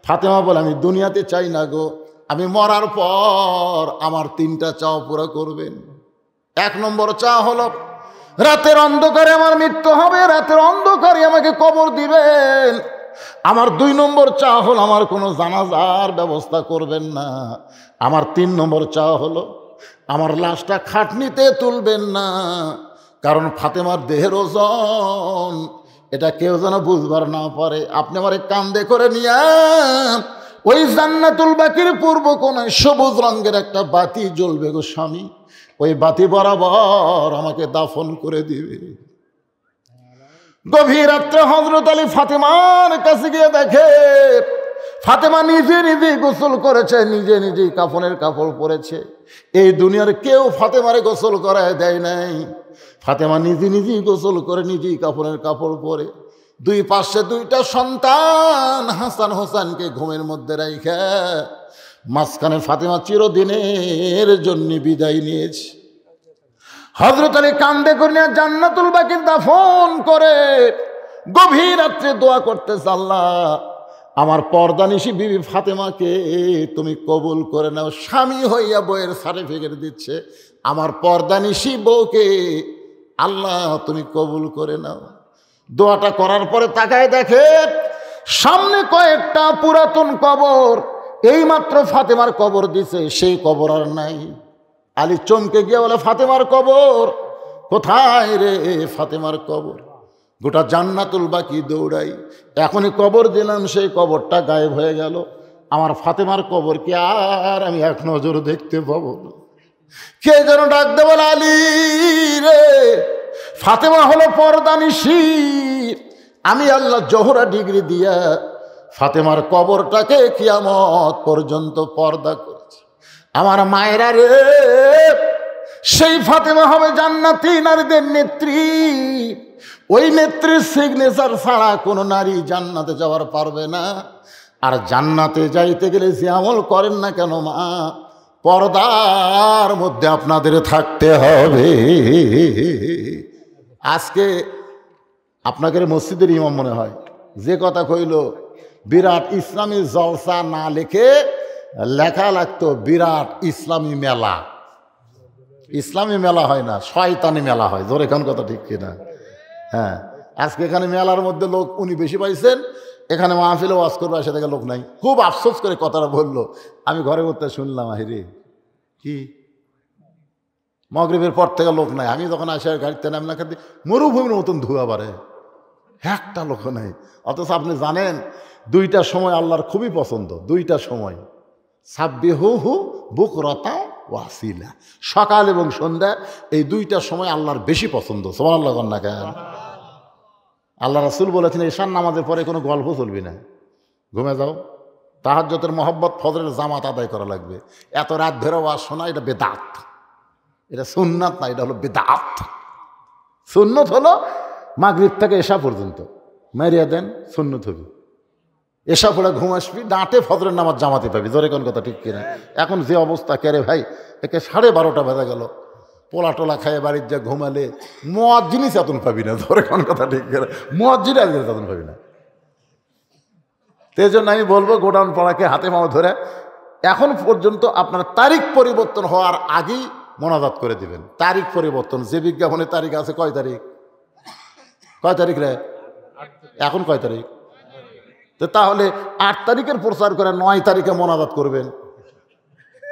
ফাতেমা বলে, আমি দুনিয়াতে চাই না গো, আমি মরার পর আমার 3টা চাওয়া পুরা করবেন। 1 নম্বর চাওয়া হলো রাতের অন্ধকারে আমার মৃত্যু হবে, রাতের অন্ধকারে আমাকে কবর দিবেন। আমার 2 নম্বর চাওয়া হলো আমার কোনো জানাজার ব্যবস্থা করবেন না। আমার 3 নম্বর চাওয়া হলো আমার লাশটা খাটনিতে তুলবেন না, কারণ ফাতেমার দেহের ওজন এটা কেউ যেন বুঝবার না পারে। আপনি আমার কান্দে করে নিয়ে ওই জান্নাতুল বাকির পূর্ব কোণায় সবুজ রঙের একটা বাতি জ্বলবে গো স্বামী, ওই বাতি বরাবর আমাকে দাফন করে দিবে। গভীর রাত্রে হযরত আলী ফাতেমার কাছে গিয়ে দেখে ফাতেমা নিজে নিজে গোসল করেছে, নিজে নিজেই কাফনের কাপড় পরেছে। এই দুনিয়ার কেউ ফাতেমারে গোসল করায় দেয় নাই। ফাতেমা নিজে নিজেই গোসল করে, নিজেই কাফনের কাপড় পরে, 2 পাশে 2টা সন্তান হাসান হোসেনকে ঘুমের মধ্যে রাইখা মাঝখানে ফাতেমা চিরদিনের জন্য বিদায় নিয়েছে। হযরত আলী কান্দে করে নিয়ে জান্নাতুল বাকির দাফন করে গভীর রাত্রে দোয়া করতেছে, আল্লাহ আমার পর্দানিশী বিবি ফাতেমাকে তুমি কবুল করে নাও। স্বামী হইয়া বইয়ের সার্টিফিকেট দিচ্ছে, আমার পর্দানিশী বউকে আল্লাহ তুমি কবুল করে নাও। দোয়াটা করার পরে তাকায় দেখে সামনে কয়েকটা পুরাতন কবর, এইমাত্র ফাতেমার কবর দিছে, সেই কবর আর নাই। আলী চমকে গিয়ে বলে, ফাতেমার কবর কোথায় রে? ফাতেমার কবর। গোটা জান্নাতুল বাকি দৌড়াই, এখনই কবর দিলাম, সেই কবরটা গায়েব হয়ে গেল। আমার ফাতেমার কবর কি আর আমি 1 নজর দেখতে পাবো? কে যেন ডাক দে বলে, আলী রে, ফাতেমা হলো পর্দানিশী। আমি আল্লাহ জোহরা ডিগ্রি দিয়া ফাতেমার কবরটাকে কিয়ামত পর্যন্ত পর্দা করেছি। আমার মায়েরা রে, সেই ফাতেমা হবে জান্নাতি নারীদের নেত্রী। ওই নেত্রীর সিগনেচার ছাড়া কোনো নারী জান্নাতে যাওয়ার পারবে না। আর জান্নাতে যাইতে গেলে যে আমল করেন না কেন মা, পর্দার মধ্যে আপনাদের থাকতে হবে। আজকে আপনাদের মসজিদের ইমাম মনে হয় যে কথা কইল, বিরাট ইসলামী জলসা না লিখে লেখা লাগতো বিরাট ইসলামী মেলা। ইসলামী মেলা হয় না, শয়তানি মেলা হয়। জোরে খান কথা ঠিক কিনা? হ্যাঁ, আজকে এখানে মেলার মধ্যে লোক উনি বেশি পাইছেন, এখানে মাহফিলে ওয়াজ করবে আসে থেকে লোক নাই। খুব আফসোস করে কথাটা বললো, আমি ঘরে করতে শুনলাম, আহিরে কি মাগরিবের পর থেকে লোক নাই। আমি যখন আসে গাড়িতে নামলাম, মরুভূমির মতন ধোঁয়া বাড়ে, একটা লোক নাই। অথচ আপনি জানেন 2টা সময় আল্লাহর খুবই পছন্দ। 2টা সময়, সাব্বিহুহু বুকরাতা ওয়া আসিলা, সকাল এবং সন্ধ্যা, এই 2টা সময় আল্লাহর বেশি পছন্দ। সুবহানাল্লাহ না কেন? আল্লাহ রাসূল বলেছেন ঈশার নামাজের পরে কোনো গল্প চলবে না, ঘুমে যাও। তাহাজ্জুদের মহব্বত, ফজরের জামাত আদায় করা লাগবে। এত রাত ধরে ওয়াজ শোনা এটা বেদাত, এটা সুন্নাত না, এটা হলো বেদাত। সুন্নত হলো মাগরিব থেকে এশা পর্যন্ত মারিয়া দেন, সুন্নত হবে। এশা পড়ে ঘুম আসবি, ডাঁটে ফজরের নামাজ জামাতে পাবি। জোরে কোন কথা ঠিক কিনা? এখন যে অবস্থা, কেরে ভাই, একে 12:30 বেজে গেল, পোলা টোলা খাইয়ে বাড়ির যা ঘুমালে মুয়াজ্জিনই চেতন পাবি না। জোরে কোন কথা ঠিক কিনা? মুয়াজ্জিনই আজকে চেতন পাবি না। সেই জন্য আমি বলবো গোডাউন পাড়াকে হাতে মাও ধরে এখন পর্যন্ত আপনার তারিখ পরিবর্তন হওয়ার আগেই মোনাজাত করে দিবেন। তারিখ পরিবর্তন, যে বিজ্ঞাপনের তারিখ আছে, কয় তারিখ? কয় তারিখ রে? এখন কয় তারিখ? তো তাহলে 8 তারিখের প্রচার করে 9 তারিখে মোনাজাত করবেন।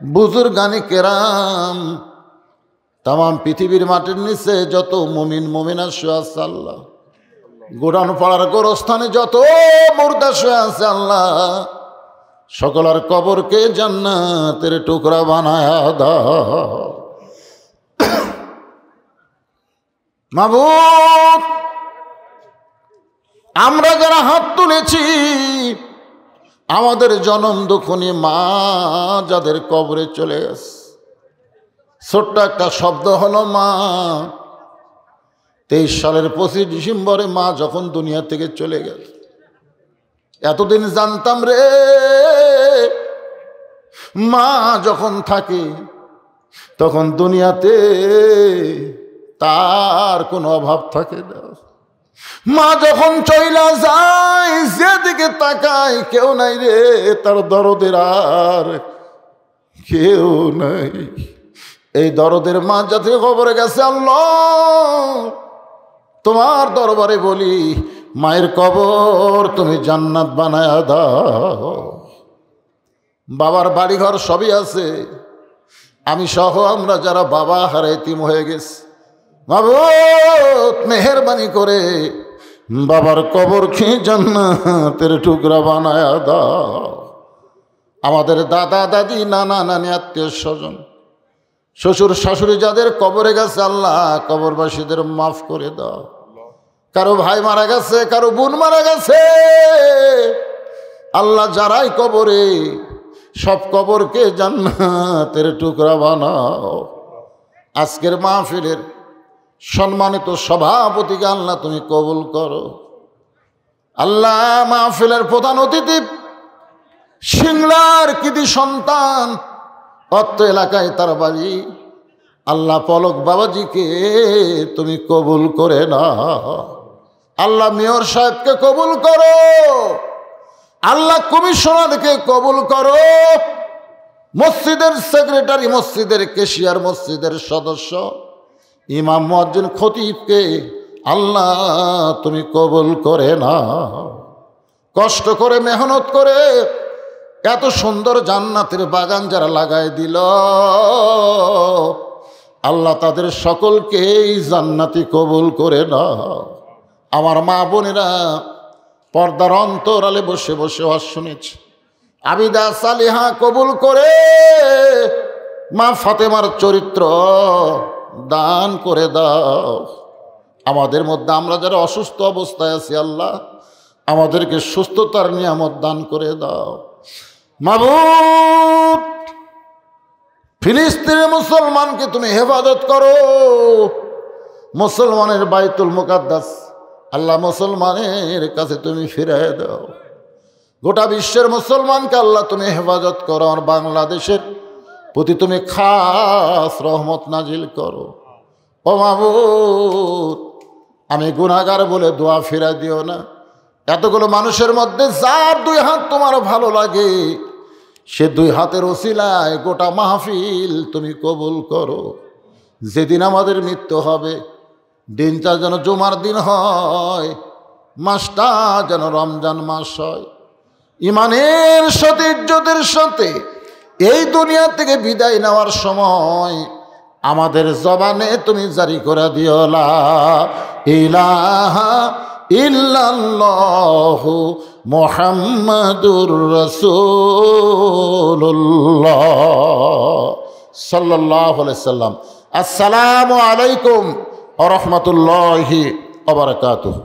বুজুর্গানি কেরাম, তাম পৃথিবীর মাটির নিচে যত মুমিন মুমিনা শুয়ে আছে আল্লাহ, গোডান পাড়ার গোরস্থানে যত মুর্দা শুয়ে আছে আল্লাহ, সকলের কবরকে জান্নাতের টুকরা বানায়া দাও। মাবুদ, আমরা যারা হাত তুলেছি, আমাদের জনম দুঃখনী মা যাদের কবরে চলে গেছে, ছোট্ট একটা শব্দ হলো মা। 23 সালের 25 ডিসেম্বরে মা যখন দুনিয়া থেকে চলে গেল, এতদিন জানতাম রে মা যখন থাকে তখন দুনিয়াতে তার কোনো অভাব থাকে না। মা যখন চইলা যায়, যেদিকে তাকায় কেউ নাই রে, তার দরদের আর কেউ নাই। এই দরদের মা যাতে খবরে গেছে আল্লাহ, তোমার দরবারে বলি মায়ের কবর তুমি জান্নাত বানায়া দাও। বাবার বাড়িঘর সবই আছে, আমি সহ আমরা যারা বাবা হারা এতিম হয়ে গেছি, মাবুদ মেহেরবানি করে বাবার কবর খেয়ে জান্নাতের টুকরা বানায়া দাও। আমাদের দাদা দাদি নানা নানি আত্মীয় স্বজন শ্বশুর শাশুড়ি যাদের কবরে গেছে আল্লাহ, কবরবাসীদের মাফ করে দাও। কারো ভাই মারা গেছে, কারো বোন মারা গেছে আল্লাহ, যারাই কবরে সব কবরকে জান্নাতের টুকরা বানাও। আজকের মাহফিলের সম্মানিত সভাপতিকে আল্লাহ তুমি কবুল করো। আল্লাহ মাহফিলের প্রধান অতিথি সিংলার কৃতি সন্তান, অত্র এলাকায় তার বাড়ি, আল্লাহ পলক বাবাজিকে তুমি কবুল করে না। আল্লাহ মেয়র সাহেবকে কবুল করো, আল্লাহ কমিশনারকে কবুল করো, মসজিদের সেক্রেটারি, মসজিদের কেশিয়ার, মসজিদের সদস্য, ইমাম, মুয়াজ্জিন, খতিবকে আল্লাহ তুমি কবুল করে না। কষ্ট করে মেহনত করে এত সুন্দর জান্নাতের বাগান যারা লাগায় দিল আল্লাহ, তাদের সকলকেই জান্নাতি কবুল করে না। আমার মা বোনেরা পর্দার অন্তরালে বসে বসে ওয়াজ শুনেছে, আবিদা সালিহা কবুল করে মা ফাতেমার চরিত্র দান করে দাও। আমাদের মধ্যে আমরা যারা অসুস্থ অবস্থায় আছি আল্লাহ, আমাদেরকে সুস্থতার নিয়ামত দান করে দাও। মাবুদ, ফিলিস্তিনের মুসলমানকে তুমি হেফাজত করো, মুসলমানের বাইতুল মুকাদ্দাস আল্লাহ মুসলমানের কাছে তুমি ফিরিয়ে দাও। গোটা বিশ্বের মুসলমানকে আল্লাহ তুমি হেফাজত করো। আর বাংলাদেশের প্রতি তুমি খাস রহমত নাজিল করো। ও মাবুদ, আমি গুনাহগার বলে দোয়া ফিরা দিও না। এতগুলো মানুষের মধ্যে যার 2 হাত তোমার ভালো লাগে, সে 2 হাতের ওসিলায় গোটা মাহফিল তুমি কবুল করো। যেদিন আমাদের মৃত্যু হবে, দিনটা যেন জুমার দিন হয়, মাসটা যেন রমজান মাস হয়। ইমানের সাথে, ইজ্জতের সাথে এই দুনিয়া থেকে বিদায় নেওয়ার সময় আমাদের জবানে তুমি জারি করে দিও লা ইলাহা ইল্লাল্লাহু মুহাম্মাদুর রাসূলুল্লাহ সাল্লাল্লাহু আলাইহি সাল্লাম। আসসালামু আলাইকুম ওয়া রাহমাতুল্লাহি ওয়া বারাকাতুহু।